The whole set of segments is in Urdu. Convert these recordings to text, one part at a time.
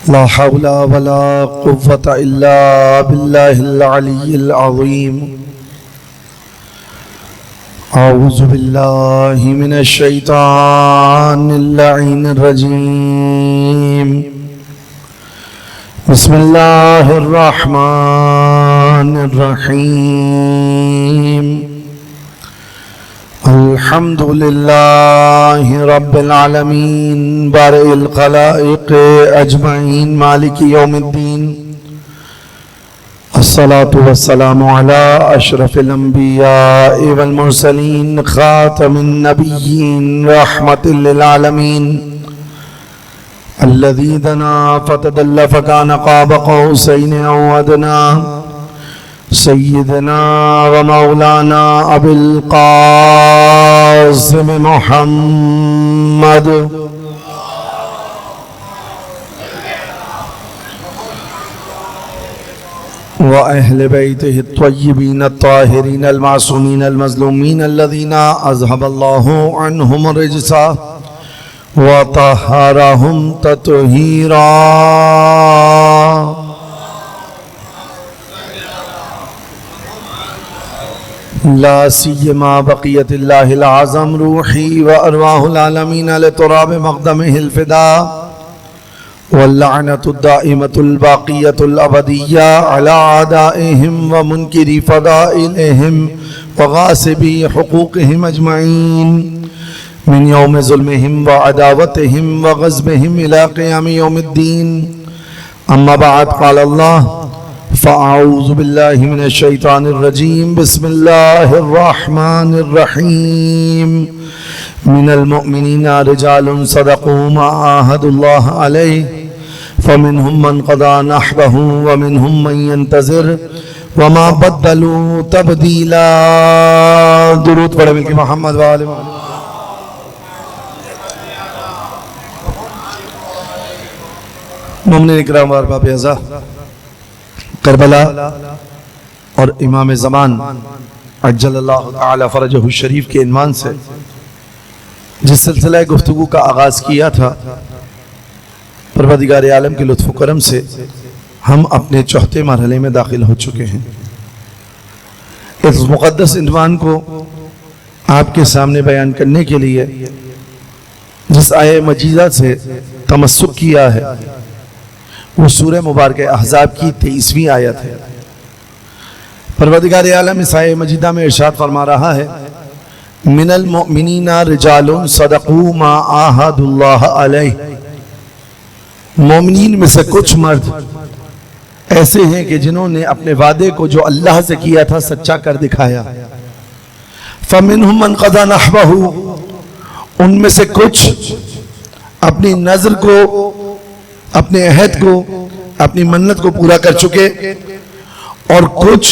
لا حول ولا قوة إلا بالله العلي العظيم. أعوذ بالله من الشيطان اللعين الرجيم. بسم الله الرحمن الرحيم. الحمد لله رب العالمين بارئ الخلائق أجمعين مالك يوم الدين. الصلاة والسلام على أشرف الأنبياء والمرسلين خاتم النبيين رحمة للعالمين الذي دنا فتدل فكان قاب قوسين أو أدنى سيدنا ومولانا أبي القاسم محمد وأهل بيته الطيبين الطاهرين المعصومين المظلومين الذين أذهب الله عنهم الرجس وطهرهم تطهيرا. لا سيما بقية الله العظم روحي وأرواح العالمين لتراب مقدمه الفداء واللعنة الدائمة الباقية الأبدية على أعدائهم ومنكري فضائلهم وغاصبي حقوقهم أجمعين من يوم ظلمهم وعداوتهم وغصبهم إلى قيام يوم الدين. أما بعد قال الله فأعوذ بالله من الشيطان الرجيم. بسم الله الرحمن الرحيم. من المؤمنين رجال صدقوا ما عاهدوا الله عليه فمنهم من قضى نحبه ومنهم من ينتظر وما بدلوا تبديلا. درود پڑھے مل کے محمد وآلہ وآلہ. مومنین اکرام و ارباب اعزاء، کربلا اور امام زمان عجل اللہ تعالی فرجہ الشریف کے عنوان سے جس سلسلہ گفتگو کا آغاز کیا تھا، پروردگار عالم کے لطف و کرم سے ہم اپنے چوتھے مرحلے میں داخل ہو چکے ہیں. اس مقدس عنوان کو آپ کے سامنے بیان کرنے کے لیے جس آیہ مجیدہ سے تمسک کیا ہے وہ سورہ مبارک احزاب کی 23ویں آیت ہے. پروردگار عالم اس آیہ مجیدہ میں ارشاد فرما رہا ہے من المؤمنین رجال صدقوا ما عاہدوا اللہ علیہ. مومنین میں سے کچھ مرد ایسے ہیں کہ جنہوں نے اپنے وعدے کو جو اللہ سے کیا تھا سچا کر دکھایا. فمنہم من قضى نحبہ، ان میں سے کچھ اپنی نظر کو، اپنے عہد کو، اپنی منت کو پورا کر چکے اور کچھ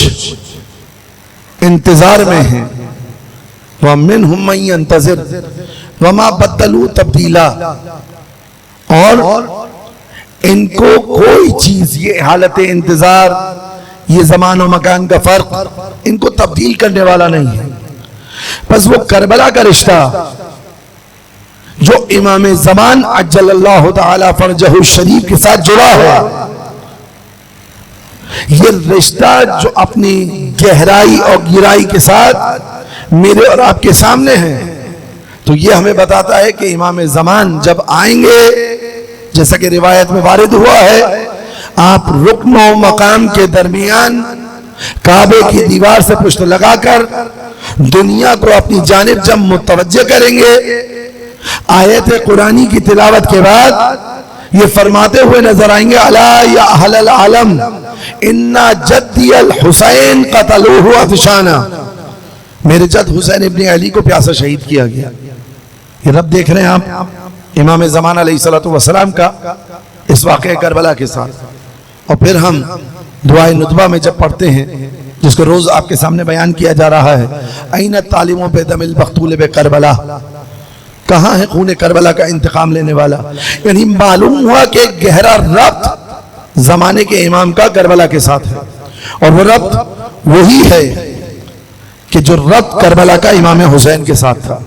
انتظار میں ہیں. وَمِنْهُمْ مَنْ يَنْتَظِرُ وَمَا بَدَّلُوا تَبْدِيلًا، اور ان کو کوئی چیز، یہ حالت انتظار، یہ زمان و مکان کا فرق ان کو تبدیل کرنے والا نہیں ہے. بس وہ کربلا کا رشتہ جو امام زمان عجل اللہ تعالی فرجہ الشریف کے ساتھ جڑا ہے، یہ رشتہ جو اپنی گہرائی اور گہرائی کے ساتھ میرے اور آپ کے سامنے ہے، تو یہ ہمیں بتاتا ہے کہ امام زمان جب آئیں گے، جیسا کہ روایت میں وارد ہوا ہے، آپ رکن و مقام کے درمیان کعبے کی دیوار سے پشت لگا کر دنیا کو اپنی جانب جب متوجہ کریں گے، آیت قرآنی کی تلاوت کے بعد یہ فرماتے ہوئے نظر آئیں گے الا یا اہل العالم ان جدی الحسین قتلوہ عطشانا. میرے جد حسین ابن علی کو پیاسا شہید کیا گیا. یہ رب دیکھ رہے ہیں آپ امام زمان علیہ السلام کا اس واقعہ کربلا کے ساتھ. اور پھر ہم دعائے ندبہ میں جب پڑھتے ہیں، جس کو روز آپ کے سامنے بیان کیا جا رہا ہے، این التعلیم بدم المقتول بکربلا، کہاں ہے خون کربلا کا انتقام لینے والا. یعنی معلوم ہوا کہ گہرا ربط زمانے کے امام کا کربلا کے ساتھ ہے، اور وہ ربط وہی ہے کہ جو ربط کربلا کا امام حسین کے ساتھ تھا.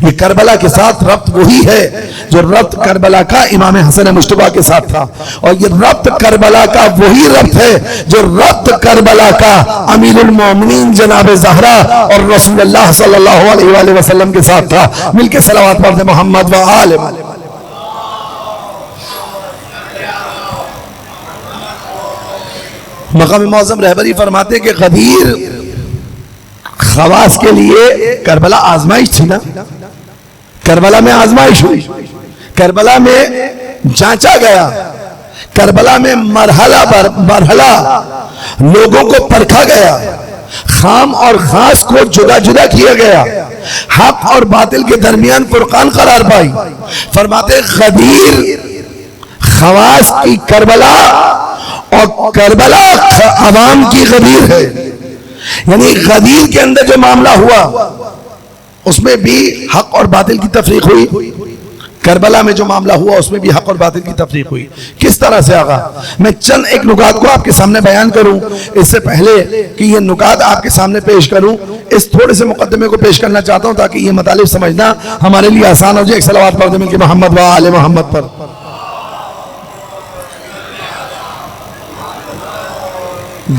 یہ کربلا کے ساتھ ربط وہی ہے جو ربط کربلا کا امام حسن مجتبیٰ کے ساتھ تھا، اور یہ ربط کربلا کا وہی ربط ہے جو ربط کربلا کا امیر المومنین جناب زہرا اور رسول اللہ صلی اللہ علیہ وآلہ وسلم کے ساتھ تھا۔ مل کے صلوات پڑھتے محمد و آل محمد۔ مقام معظم رہبری فرماتے کہ غدیر خواص کے لیے کربلا آزمائش تھی نا، کربلا میں آزمائش ہوئی، کربلا میں جانچا گیا، کربلا میں مرحلہ مرحلہ لوگوں کو پرکھا گیا، خام اور خاص کو جدا جدا کیا گیا، حق اور باطل کے درمیان فرقان قرار پائی۔ فرماتے غدیر خواص کی کربلا اور کربلا عوام کی غدیر ہے، یعنی غدیر کے اندر جو معاملہ ہوا اس میں بھی حق اور باطل کی تفریق ہوئی، کربلا میں جو معاملہ ہوا اس میں بھی حق اور باطل کی تفریق ہوئی۔ کس طرح سے آقا؟ میں چند ایک نکات کو آپ کے سامنے بیان کروں، اس سے پہلے کہ یہ نکات آپ کے سامنے پیش کروں اس تھوڑے سے مقدمے کو پیش کرنا چاہتا ہوں تاکہ یہ مطالب سمجھنا ہمارے لیے آسان ہو جائے۔ ایک صلوات پڑھ دیں مل کے محمد و آل محمد پر۔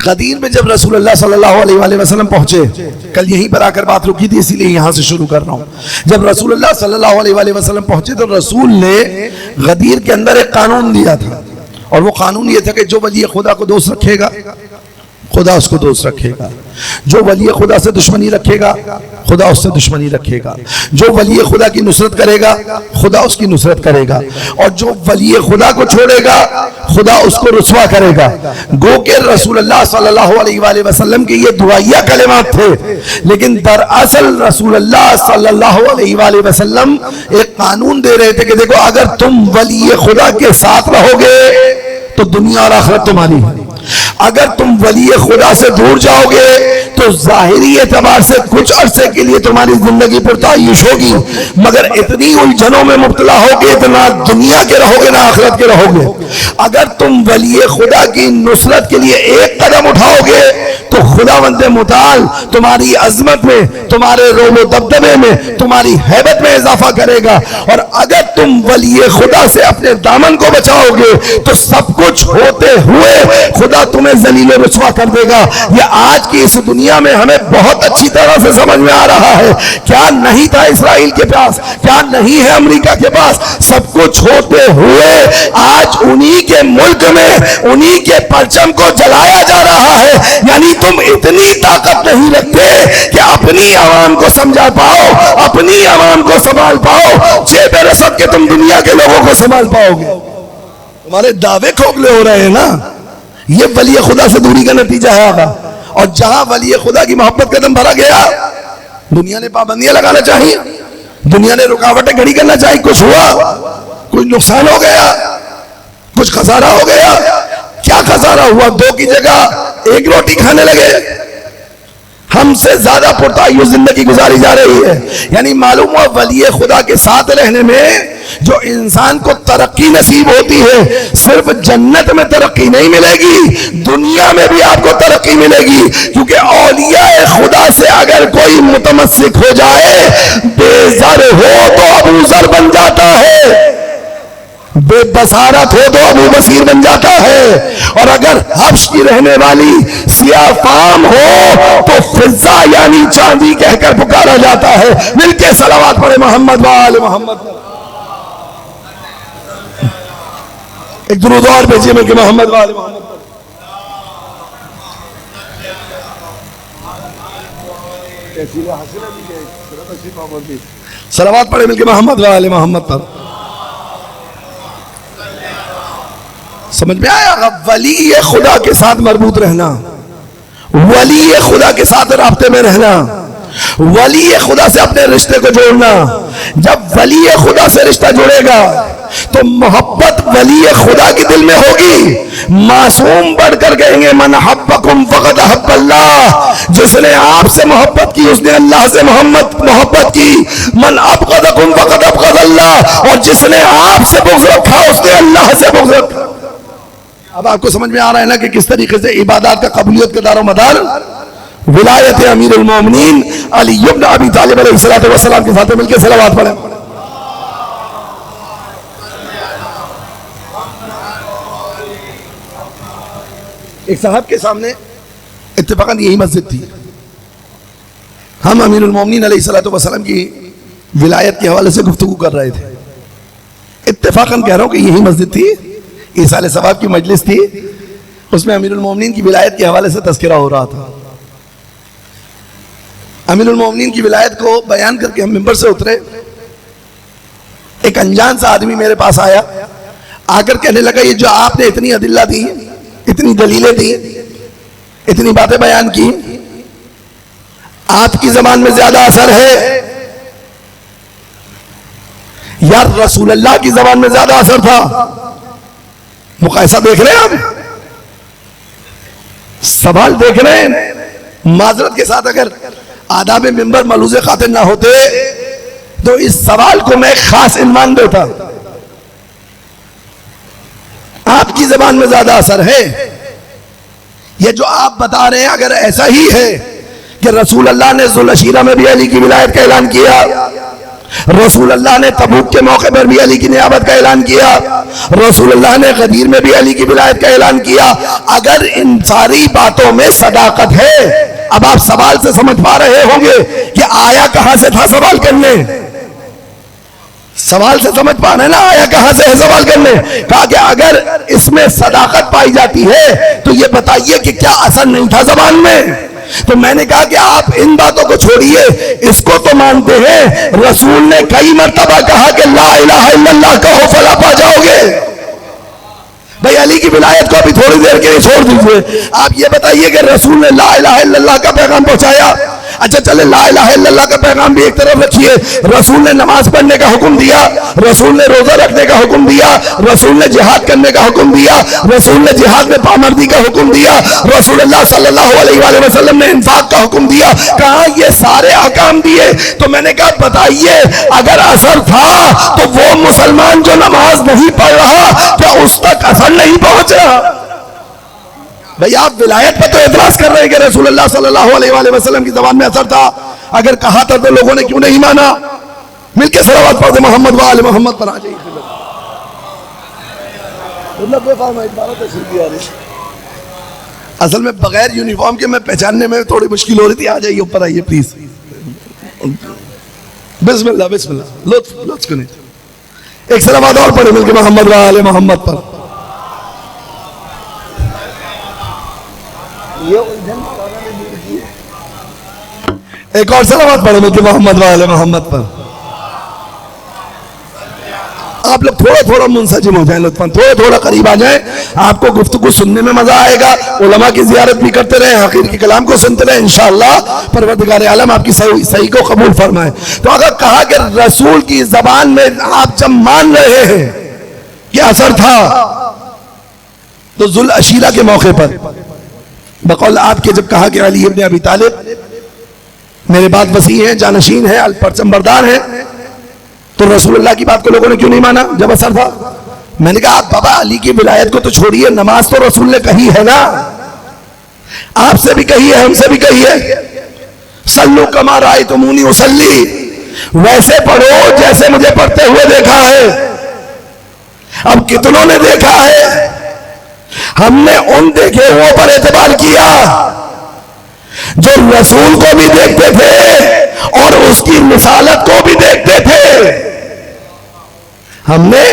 غدیر میں جب رسول اللہ صلی اللہ علیہ وآلہ وسلم پہنچے، کل یہیں پر آ کر بات رکی تھی اسی لیے یہاں سے شروع کر رہا ہوں۔ جب رسول اللہ صلی اللہ علیہ وآلہ وسلم پہنچے تو رسول نے غدیر کے اندر ایک قانون دیا تھا، اور وہ قانون یہ تھا کہ جو ولی خدا کو دوست رکھے گا خدا اس کو دوست رکھے گا، جو ولی خدا سے دشمنی رکھے گا خدا اس سے دشمنی رکھے گا، جو ولی خدا کی نصرت کرے گا خدا اس کی نصرت کرے گا، اور جو ولی خدا کو چھوڑے گا خدا اس کو رسوا کرے گا۔ گو کہ رسول اللہ صلی اللہ علیہ وآلہ وسلم کی یہ دعائیہ کلمات تھے، لیکن دراصل رسول اللہ صلی اللہ علیہ وآلہ وسلم ایک قانون دے رہے تھے کہ دیکھو اگر تم ولی خدا کے ساتھ رہو گے تو دنیا اور آخرت تمہاری ہے، اگر تم ولی خدا سے دور جاؤ گے تو ظاہری اعتبار سے کچھ عرصے کے لیے تمہاری زندگی پرتعیش ہوگی، مگر اتنی الجھنوں میں مبتلا ہوگے نہ دنیا کے رہو گے نہ آخرت کے رہو گے۔ اگر تم ولی خدا کی نصرت کے لیے ایک قدم اٹھاؤ گے تو خداوند متعال تمہاری عظمت میں، تمہارے رعب و دبدبے میں، تمہاری ہیبت میں اضافہ کرے گا، اور اگر تم ولی خدا سے اپنے دامن کو بچاؤ گے تو سب کچھ ہوتے ہوئے خدا تمہیں ذلیل و رسوا کر دے گا۔ یہ آج کی اس دنیا میں ہمیں بہت اچھی طرح سے سمجھ میں آ رہا ہے۔ کیا نہیں تھا اسرائیل کے پاس، کیا نہیں ہے امریکہ کے پاس، سب کچھ ہوتے ہوئے آج انہی کے ملک میں انہی کے پرچم کو جلایا جا رہا ہے۔ یعنی تم اتنی طاقت نہیں رکھتے کہ اپنی عوام کو سمجھا پاؤ، اپنی عوام کو سنبھال پاؤ، جیب رسد کے تم دنیا کے لوگوں کو سنبھال پاؤ گے۔ تمہارے دعوے کھوکھلے ہو رہے ہیں نا، یہ ولی خدا سے دوری کا نتیجہ ہے آقا۔ اور جہاں ولی خدا کی محبت قدم بھرا گیا دنیا نے پابندیاں لگانا چاہیے، دنیا نے رکاوٹیں کھڑی کرنا چاہیے، کچھ ہوا، کچھ نقصان ہو گیا، کچھ خسارہ ہو گیا۔ کیا خسارہ ہوا؟ دو کی جگہ ایک روٹی کھانے لگے، ہم سے زیادہ پرتعیش زندگی گزاری جا رہی ہے۔ یعنی معلوم ہوا ولی خدا کے ساتھ رہنے میں جو انسان کو ترقی نصیب ہوتی ہے، صرف جنت میں ترقی نہیں ملے گی، دنیا میں بھی آپ کو ترقی ملے گی، کیونکہ اولیاء خدا سے اگر کوئی متمسک ہو جائے، بے زر ہو تو ابو ذر بن جاتا ہے، بے بصارت ہو تو ابو بصیر بن جاتا ہے، اور اگر حبش کی رہنے والی سیاہ فام ہو تو فضہ یعنی چاندی کہہ کر پکارا جاتا ہے۔ مل کے صلوات پڑھے محمد و آل محمد۔ ایک درود اور بھیجیے مل کے محمد و آل محمد۔ صلوات پڑھے مل کے محمد و آل محمد پر۔ سمجھ میں آیا؟ ولی خدا کے ساتھ مربوط رہنا، ولی خدا کے ساتھ رابطے میں رہنا، ولی خدا سے اپنے رشتے کو جوڑنا۔ جب ولی خدا سے رشتہ جڑے گا تو محبت ولی خدا کی دل میں ہوگی۔ معصوم بڑھ کر کہیں گے من حبکم فقد حب اللہ، جس نے آپ سے محبت کی اس نے اللہ سے محبت کی۔ من ابغضکم فقد ابغض اللہ، اور جس نے آپ سے بغض رکھا اس نے اللہ سے بغض رکھا۔ اب آپ کو سمجھ میں آ رہا ہے نا کہ کس طریقے سے عبادات کا قبولیت کا دار و مدار ولایت امیر المومنین علی ابن ابی طالب علیہ السلام کے ساتھ مل کے صلوات پڑھیں. ایک صاحب کے سامنے اتفاقاً یہی مسجد تھی. ہم امیر المومنین علیہ السلام کی ولایت کے حوالے سے گفتگو کر رہے تھے. اتفاقاً کہہ رہا ہوں کہ یہی مسجد تھی, ایصال ثواب کی مجلس تھی, اس میں امیر المومنین کی ولایت کے حوالے سے تذکرہ ہو رہا تھا. امیر المومنین کی ولایت کو بیان کر کے ہم ممبر سے اترے. ایک انجان سا آدمی میرے پاس آیا, آ کر کہنے لگا یہ جو آپ نے اتنی ادلہ دی, اتنی دلیلیں دی, اتنی باتیں بیان کی, آپ کی زبان میں زیادہ اثر ہے یا رسول اللہ کی زبان میں زیادہ اثر تھا؟ مقایسہ دیکھ رہے ہیں آپ, سوال دیکھ رہے ہیں. معذرت کے ساتھ اگر آداب ممبر ملوز خاطر نہ ہوتے تو اس سوال کو میں خاص عنوان دیتا. آپ کی زبان میں زیادہ اثر ہے. یہ جو آپ بتا رہے ہیں اگر ایسا ہی ہے کہ رسول اللہ نے ذوالعشیرہ میں بھی علی کی ولایت کا اعلان کیا, رسول اللہ نے تبوک کے موقع پر بھی علی کی نیابت کا اعلان کیا, رسول اللہ نے غدیر میں بھی علی کی ولایت کا اعلان کیا, اگر ان ساری باتوں میں صداقت ہے, اب آپ سوال سے سمجھ پا رہے ہوں گے کہ آیا کہاں سے تھا سوال کرنے. سوال سے سمجھ پا رہے ہیں نا, آیا کہاں سے ہے سوال کرنے. کہا کہ اگر اس میں صداقت پائی جاتی ہے تو یہ بتائیے کہ کیا اثر نہیں تھا زبان میں. تو میں نے کہا کہ آپ ان باتوں کو چھوڑیے, اس کو تو مانتے ہیں رسول نے کئی مرتبہ کہا کہ لا الہ الا اللہ کہو فلا پا جاؤ گے. بھئی علی کی ولایت کو ابھی تھوڑی دیر کے لیے چھوڑ دیجئے, آپ یہ بتائیے کہ رسول نے لا الہ الا اللہ کا پیغام پہنچایا. اچھا چلے لا الہ الا اللہ کا پیغام بھی ایک طرف رکھیے, رسول نے نماز پڑھنے کا حکم دیا, رسول نے روزہ رکھنے کا حکم دیا, رسول نے جہاد کرنے کا حکم دیا, رسول نے جہاد میں پامردی کا حکم دیا, رسول اللہ صلی اللہ علیہ وآلہ وسلم نے انفاق کا حکم دیا. کہاں یہ سارے احکام دیے. تو میں نے کہا بتائیے اگر اثر تھا تو وہ مسلمان جو نماز نہیں پڑھ رہا کیا اس تک اثر نہیں پہنچ رہا؟ بھئی آپ ولایت پر تو اعتراض کر رہے ہیں کہ رسول اللہ صلی اللہ علیہ وآلہ وسلم کی زبان میں اثر تھا. اگر کہا تھا تو لوگوں نے کیوں نہیں مانا؟ مل کے صلوات پڑھ دیں محمد وآل محمد پر. آ جائیے. اصل میں بغیر یونیفارم کے میں پہچاننے میں تھوڑی مشکل ہو رہی تھی. آ جائیے اوپر آئیے پلیز. بسم اللہ بسم اللہ, لطف کنیں. ایک صلوات اور پڑھیں مل کے محمد وآل محمد پر. ایک اور صلوات پڑھیں مل کے محمد وآل محمد پر. آپ لوگ تھوڑا تھوڑا منسجم ہو جائیں, لطفاً تھوڑا تھوڑا قریب آ جائیں. آپ کو گفتگو سننے میں مزہ آئے گا. علماء کی زیارت بھی کرتے رہیں, حقیر کے کلام کو سنتے رہیں. انشاءاللہ پروردگار عالم آپ کی صحیح کو قبول فرمائے. تو اگر کہا کہ رسول کی زبان میں آپ جب مان رہے ہیں کہ اثر تھا, تو ذوالعشیرہ کے موقع پر بقول آپ کے جب کہا کہ علی ابن ابی طالب میرے بعد وسیع ہیں, جانشین ہیں, پرچم بردار ہیں, تو رسول اللہ کی بات کو لوگوں نے کیوں نہیں مانا جب اثر تھا؟ میں نے کہا بابا علی کی ولایت کو تو چھوڑیے, نماز تو رسول نے کہی ہے نا, آپ سے بھی کہی ہے, ہم سے بھی کہی ہے. صلو کما رأیتمونی اصلی, ویسے پڑھو جیسے مجھے پڑھتے ہوئے دیکھا ہے. اب کتنوں نے دیکھا ہے؟ ہم نے ان دیکھے ہوں پر اعتبار کیا جو رسول کو بھی دیکھتے تھے اور اس کی رسالت کو بھی دیکھتے تھے. ہم نے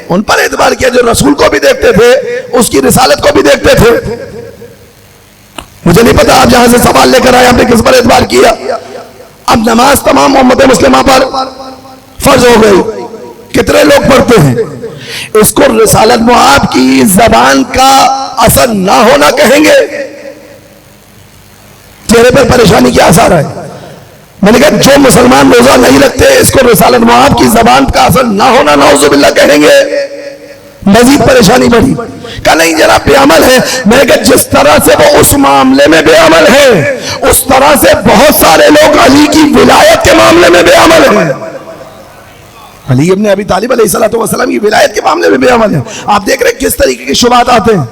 ان پر اعتبار کیا جو رسول کو بھی دیکھتے تھے, اس کی رسالت کو بھی دیکھتے تھے. مجھے نہیں پتا آپ جہاں سے سوال لے کر آئے ہم نے کس پر اعتبار کیا. اب نماز تمام امت مسلمہ پر فرض ہو گئی, کتنے لوگ پڑھتے ہیں؟ اس کو رسالت معاب کی زبان کا اثر نہ ہونا کہیں گے؟ چہرے پر پریشانی کیا اثر ہے؟ میں نے کہا جو مسلمان روزہ نہیں رکھتے اس کو رسالت معاب کی زبان کا اثر نہ ہونا نعوذ باللہ کہیں گے. مزید پریشانی بڑھی. کہا نہیں جناب بے عمل ہے. میں نے کہا جس طرح سے وہ اس معاملے میں بے عمل ہے اس طرح سے بہت سارے لوگ علی کی ولایت کے معاملے میں بے عمل ہیں. علی ابن ابی طالب علیہ السلام کی ولایت کے معاملے میں بے عمل ہے. آپ دیکھ رہے ہیں کس طریقے کے شبہات آتے ہیں.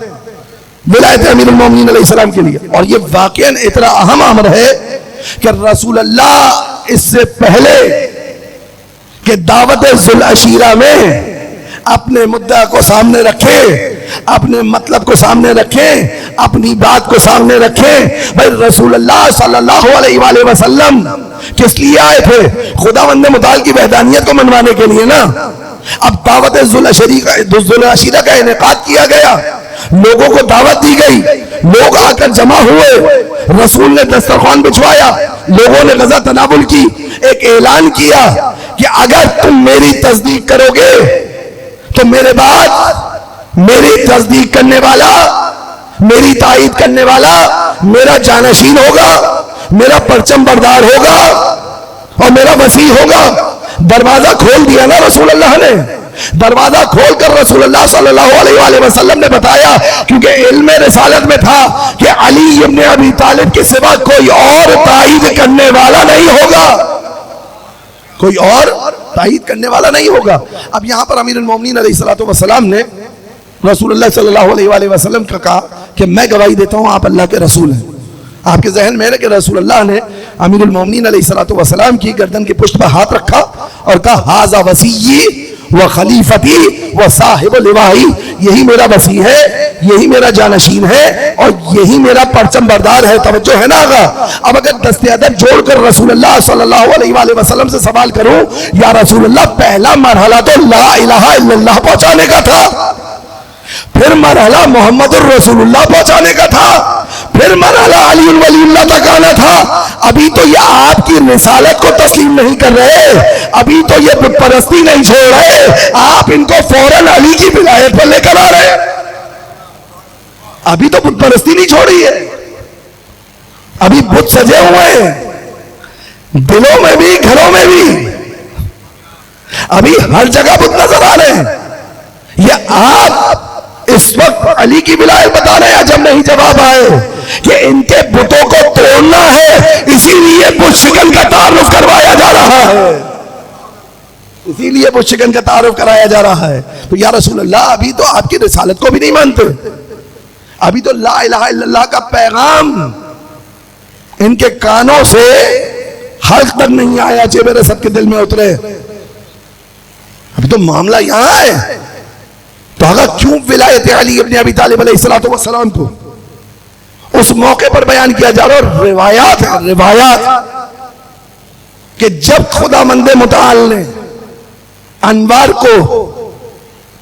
ولایت امیر المومنین علیہ السلام کے لیے. اور یہ واقعاً اتنا اہم امر ہے کہ رسول اللہ اس سے پہلے کہ دعوت ذوالعشیرہ میں اپنے مدعا کو سامنے رکھے, اپنے مطلب کو سامنے رکھیں, اپنی بات کو سامنے رکھیں. بھائی رسول اللہ صلی اللہ علیہ وآلہ وسلم کس لیے آئے تھے؟ خداوند متعال کی وحدانیت کو منوانے کے لیے نا. اب دعوت ذوالعشیرہ کا انعقاد کیا گیا, لوگوں کو دعوت دی گئی, لوگ آ کر جمع ہوئے, رسول نے دسترخوان بچھوایا, لوگوں نے غزہ تناول کی, ایک اعلان کیا کہ اگر تم میری تصدیق کرو گے تو میرے بعد میری تصدیق کرنے والا, میری تائید کرنے والا میرا جانشین ہوگا, میرا پرچم بردار ہوگا اور میرا وسیع ہوگا. دروازہ کھول دیا نا رسول اللہ نے. دروازہ کھول کر رسول اللہ صلی اللہ علیہ وآلہ وسلم نے بتایا, کیونکہ علم رسالت میں تھا کہ علی ابن ابی طالب کے سوا کوئی اور تائید کرنے والا نہیں ہوگا, کوئی اور تائید کرنے والا نہیں ہوگا. اب یہاں پر امیر المومنین علیہ السلام نے رسول اللہ صلی اللہ علیہ وآلہ وسلم کا کہا کہ میں گواہی دیتا ہوں آپ اللہ کے رسول ہیں. آپ کے ذہن میں ہے کہ رسول اللہ نے امیر المومنین علیہ السلام کی گردن کی پشت پر ہاتھ رکھا اور کہا ھذا وصی و خلیفتی و صاحب لوائی, یہی میرا وصی ہے, یہی میرا جانشین ہے اور یہی میرا پرچم بردار ہے. توجہ ہے نا آقا. اب اگر دست ادب جوڑ کر رسول اللہ صلی اللہ علیہ وآلہ وسلم سے سوال کروں, یا رسول اللہ پہلا مرحلہ تو لا الہ الا اللہ پہنچانے کا تھا, پھر مرحلہ محمد الرسول اللہ پہنچانے کا تھا, پھر مرحلہ علی ولی اللہ تک آنا تھا. ابھی تو یہ آپ کی رسالت کو تسلیم نہیں کر رہے, ابھی تو یہ بت پرستی نہیں چھوڑ رہے, آپ ان کو فوراً علی کی ولایت پر لے کر آ رہے. ابھی تو بت پرستی نہیں چھوڑی ہے, ابھی بت سجے ہوئے ہیں دلوں میں بھی گھروں میں بھی, ابھی ہر جگہ بت نظر آ رہے ہیں. یہ آپ اس وقت علی کی ولایت بتا رہے ہیں جب نہیں جواب آئے کہ ان کے بتوں کو توڑنا ہے, اسی لیے بت شکن کا تعارف کروایا جا رہا ہے, اسی لیے بت شکن کا تعارف کرایا جا رہا ہے. تو یا رسول اللہ ابھی تو آپ کی رسالت کو بھی نہیں مانتے, ابھی تو لا الہ الا اللہ کا پیغام ان کے کانوں سے حلق تک نہیں آیا جو میرے سب کے دل میں اترے. ابھی تو معاملہ یہاں ہے. تو اگر کیوں ولایت علی ابن ابی طالب علیہ السلام کو اس موقع پر بیان کیا جا رہا ہے؟ روایات ہیں, روایات کہ جب خدا مند متعال نے انوار کو,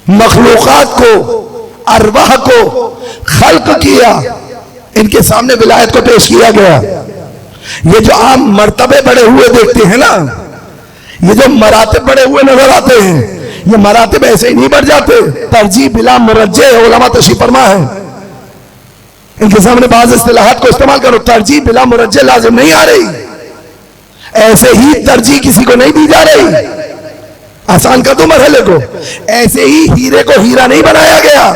مخلوقات کو, ارواح کو خلق کیا, ان کے سامنے ولایت کو پیش کیا گیا. یہ جو عام مرتبے بڑے ہوئے دیکھتے ہیں نا, یہ جو مراتب بڑے ہوئے نظر آتے ہیں, یہ مراتب ایسے ہی نہیں بڑھ جاتے. ترجیح بلا مرجع علماء تشریف فرما ہے, ان کے سامنے بعض اصطلاحات کو استعمال کرو. ترجیح بلا مرجع لازم نہیں آ رہی, ایسے ہی ترجیح کسی کو نہیں دی جا رہی. آسان کر دو مرحلے کو. ایسے ہی ہیرے کو ہیرا نہیں بنایا گیا,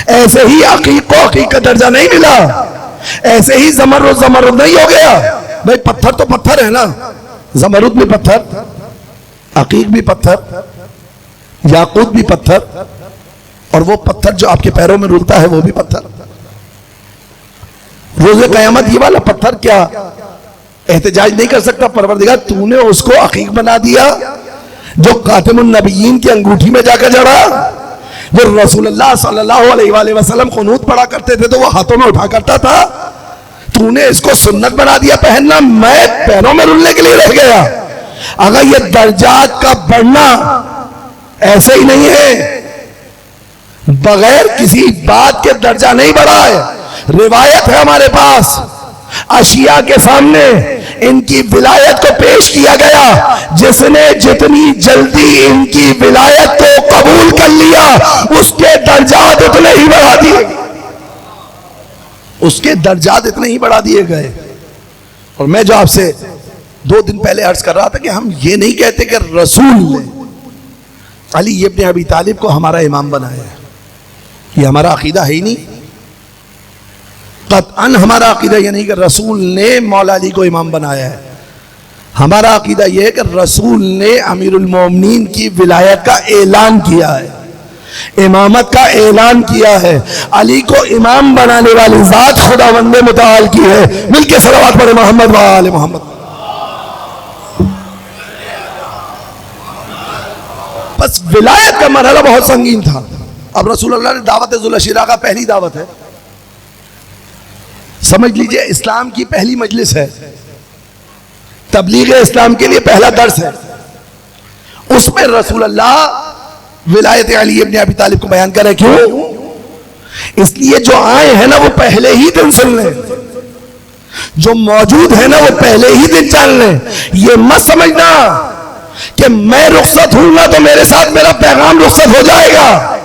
ایسے ہی عقیق کو عقیق کا درجہ نہیں ملا, ایسے ہی زمرد نہیں ہو گیا. بھائی پتھر تو پتھر ہے نا, زمرد بھی پتھر, عقیق بھی پتھر, یاقوت بھی پتھر, اور وہ پتھر جو آپ کے پیروں میں رولتا ہے وہ بھی پتھر. روز قیامت یہ والا پتھر کیا احتجاج نہیں کر سکتا؟ پروردگار تو نے اس کو عقیق بنا دیا جو خاتم النبیین کی انگوٹھی میں جا کر جڑا, جو رسول اللہ صلی اللہ علیہ وآلہ وسلم قنوت پڑھا کرتے تھے تو وہ ہاتھوں میں اٹھا کرتا تھا. تو نے اس کو سنت بنا دیا پہننا, میں پیروں میں رولنے کے لیے رہ گیا. اگر یہ درجات کا بڑھنا ایسے ہی نہیں ہے, بغیر کسی بات کے درجہ نہیں بڑھا ہے. روایت ہے ہمارے پاس, اشیاء کے سامنے ان کی ولایت کو پیش کیا گیا, جس نے جتنی جلدی ان کی ولایت کو قبول کر لیا اس کے درجات اتنے ہی بڑھا دیے, اس کے درجات اتنے ہی بڑھا دیے گئے. اور میں جو آپ سے 2 دن پہلے عرض کر رہا تھا کہ ہم یہ نہیں کہتے کہ رسول نے علی ابن ابی طالب کو ہمارا امام بنایا ہے, یہ ہمارا عقیدہ ہے ہی نہیں. قطعاً ہمارا عقیدہ یہ نہیں کہ رسول نے مولا علی کو امام بنایا ہے. ہمارا عقیدہ یہ ہے کہ رسول نے امیر المومنین کی ولایت کا اعلان کیا ہے. امامت کا اعلان کیا ہے. علی کو امام بنانے والی ذات خداوند متعال کی ہے. مل کے صلوات پڑھے محمد و آل محمد. بس ولایت کا مرحلہ بہت سنگین تھا. اب رسول اللہ نے دعوت ذوالعشیرہ کا پہلی دعوت ہے, سمجھ لیجئے اسلام کی پہلی مجلس ہے, تبلیغ اسلام کے لیے پہلا درس ہے. اس میں رسول اللہ ولایت علی ابن ابی طالب کو بیان کرے. کیوں؟ اس لیے جو آئے ہیں نا وہ پہلے ہی دن سن لیں, جو موجود ہے نا وہ پہلے ہی دن جان لیں. یہ مت سمجھنا کہ میں رخصت ہوں گا تو میرے ساتھ میرا پیغام رخصت ہو جائے گا.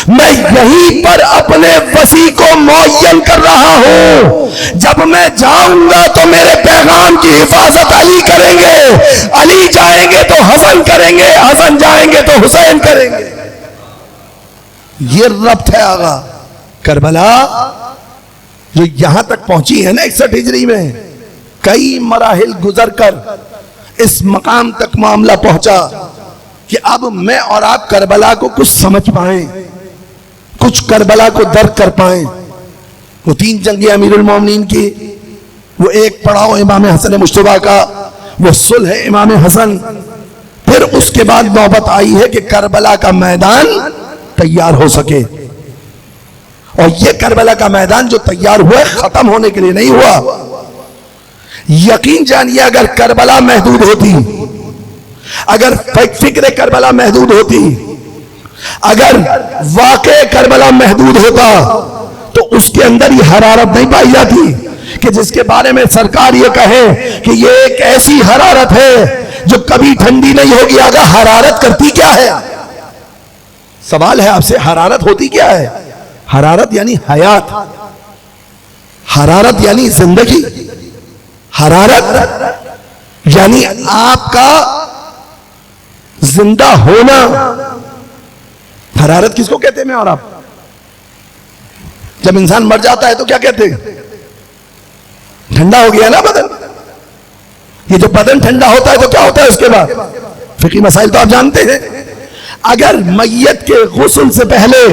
میں یہیں پر اپنے وسیع کو معین کر رہا ہوں. جب میں جاؤں گا تو میرے پیغام کی حفاظت علی کریں گے, علی جائیں گے تو حسن کریں گے, حسن جائیں گے تو حسین کریں گے. یہ ربط ہے آغا. کربلا جو یہاں تک پہنچی ہے نا 61 ہجری میں, کئی مراحل گزر کر اس مقام تک معاملہ پہنچا کہ اب میں اور آپ کربلا کو کچھ سمجھ پائیں, کچھ کربلا کو درک کر پائیں. وہ 3 جنگیں امیر المومنین کی, وہ ایک پڑاؤ امام حسن مجتبیٰ کا, وہ صلح امام حسن. پھر اس کے بعد نوبت آئی ہے کہ کربلا کا میدان تیار ہو سکے. اور یہ کربلا کا میدان جو تیار ہوا ختم ہونے کے لیے نہیں ہوا. یقین جانیے اگر کربلا محدود ہوتی, اگر فکر کربلا محدود ہوتی, اگر واقع کربلا محدود ہوتا تو اس کے اندر یہ حرارت نہیں پائی جاتی کہ جس کے بارے میں سرکار یہ کہے کہ یہ ایک ایسی حرارت ہے جو کبھی ٹھنڈی نہیں ہوگی. اگر حرارت کرتی کیا ہے؟ سوال ہے آپ سے, حرارت ہوتی کیا ہے؟ حرارت یعنی حیات, حرارت یعنی زندگی, حرارت یعنی آپ کا زندہ ہونا. حرارت کس کو کہتے ہیں میں اور آپ؟ جب انسان مر جاتا ہے تو کیا کہتے ہیں؟ ٹھنڈا ہو گیا نا بدن. یہ جو بدن ٹھنڈا ہوتا ہے تو کیا ہوتا ہے اس کے بعد؟ فقہی مسائل تو آپ جانتے ہیں. اگر میت کے غسل سے پہلے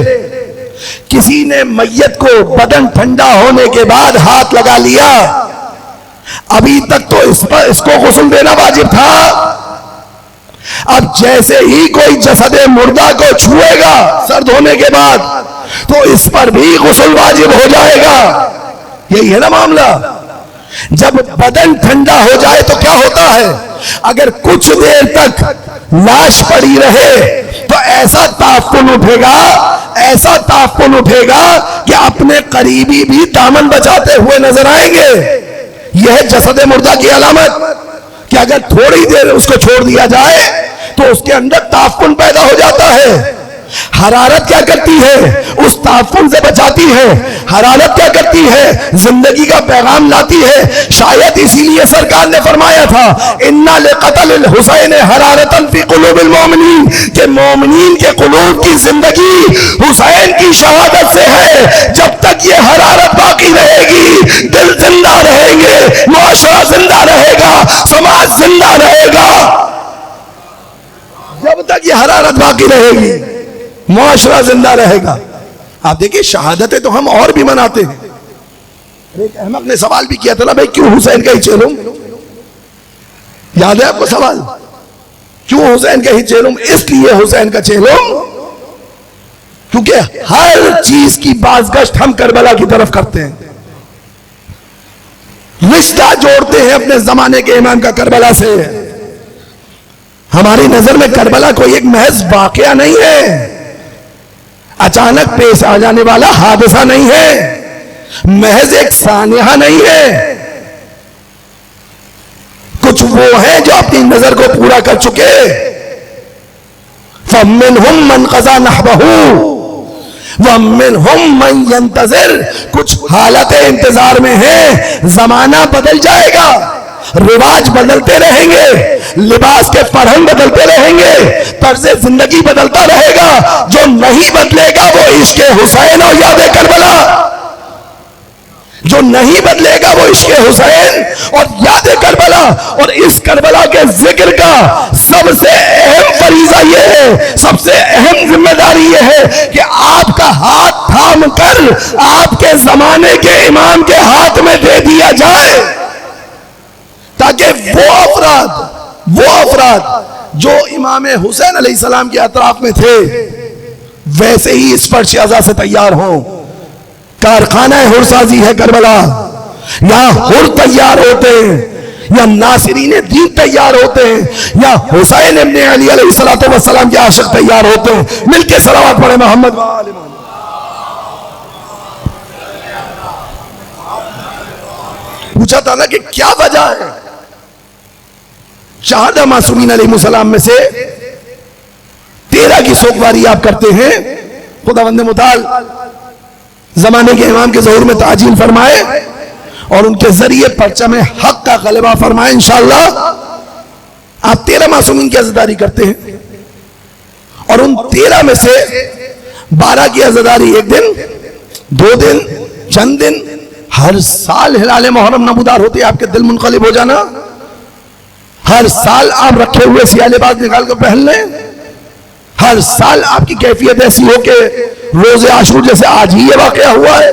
کسی نے میت کو بدن ٹھنڈا ہونے کے بعد ہاتھ لگا لیا, ابھی تک تو اس کو غسل دینا واجب تھا. اب جیسے ہی کوئی جسد مردہ کو چھوئے گا سرد ہونے کے بعد تو اس پر بھی غسل واجب ہو جائے گا. یہی ہے نا معاملہ. جب بدن ٹھنڈا ہو جائے تو کیا ہوتا ہے؟ اگر کچھ دیر تک لاش پڑی رہے تو ایسا تعفن اٹھے گا, ایسا تعفن اٹھے گا کہ اپنے قریبی بھی دامن بچاتے ہوئے نظر آئیں گے. یہ ہے جسد مردہ کی علامت کہ اگر تھوڑی دیر اس کو چھوڑ دیا جائے تو اس کے اندر تعفن پیدا ہو جاتا ہے. حرارت کیا کرتی ہے؟ اس تعفن سے بچاتی ہے. حرارت کیا کرتی ہے؟ زندگی کا پیغام لاتی ہے. شاید اسی لیے سرکار نے فرمایا تھا اِنَّا لِقَتَلِ الْحُسَيْنِ حَرَارَةً فِي قُلُوبِ الْمُؤْمِنِينَ, کہ مومنین کے قلوب کی زندگی حسین کی شہادت سے ہے. جب تک یہ حرارت باقی رہے گی دل زندہ رہیں گے, معاشرہ زندہ رہے گا, سماج زندہ رہے گا. جب تک یہ حرارت باقی رہے گی معاشرہ زندہ رہے گا. آپ دیکھیں شہادتیں تو ہم اور بھی مناتے ہیں. ایک احمق نے سوال بھی کیا تھا نا, بھائی کیوں حسین کا ہی چیلوں؟ یاد ہے آپ کو سوال؟ کیوں حسین کا ہی چیلوں؟ اس لیے حسین کا چیلوں کیونکہ ہر چیز کی بازگشت ہم کربلا کی طرف کرتے ہیں, رشتہ جوڑتے ہیں اپنے زمانے کے امام کا کربلا سے. ہماری نظر میں کربلا کوئی ایک محض واقعہ نہیں ہے, اچانک پیش آ جانے والا حادثہ نہیں ہے, محض ایک سانحہ نہیں ہے. کچھ وہ ہیں جو اپنی نظر کو پورا کر چکے. فَمِنْهُمْ مَنْ قَضَى نَحْبَهُ وَمِنْهُمْ مَنْ يَنْتَظِرُ, کچھ حالت انتظار میں ہیں. زمانہ بدل جائے گا, رواج بدلتے رہیں گے, لباس کے فرہنگ بدلتے رہیں گے, طرز زندگی بدلتا رہے گا. جو نہیں بدلے گا وہ عشق حسین اور یاد کربلا, جو نہیں بدلے گا وہ عشق حسین اور یاد کربلا. اور اس کربلا کے ذکر کا سب سے اہم فریضہ یہ ہے, سب سے اہم ذمہ داری یہ ہے کہ آپ کا ہاتھ تھام کر آپ کے زمانے کے امام کے ہاتھ میں دے دیا جائے, تاکہ وہ افراد جو امام حسین علیہ السلام کے اطراف میں تھے ویسے ہی اس فرش اعضا سے تیار ہوں. کارخانہ حرسازی ہے کربلا, یہاں حر تیار ہوتے ہیں, یا ناصرین دین تیار ہوتے ہیں, یا حسین ابن علی علیہ السلام کے عاشق تیار ہوتے ہیں. مل کے صلوات پڑھیں محمد وآل محمد. پوچھا تھا نا کہ کیا وجہ ہے, 14 معصومین علیہ السلام میں سے 13 کی سوگواری آپ کرتے ہیں. خداوند متعال زمانے کے امام کے ظہور میں تعجیل فرمائے اور ان کے ذریعے پرچم حق کا غلبہ فرمائے انشاءاللہ. آپ 13 معصومین کی عزاداری کرتے ہیں اور ان 13 میں سے 12 کی عزاداری ایک دن, 2 دن, چند دن, ہر سال ہلال محرم نمودار ہوتی ہے, آپ کے دل منقلب ہو جانا. ہر سال آپ رکھے ہوئے سیاہ لباس نکال کر پہن لیں, ہر سال آپ کی کیفیت ایسی ہو کہ روز عاشور جیسے آج ہی یہ واقعہ ہوا ہے.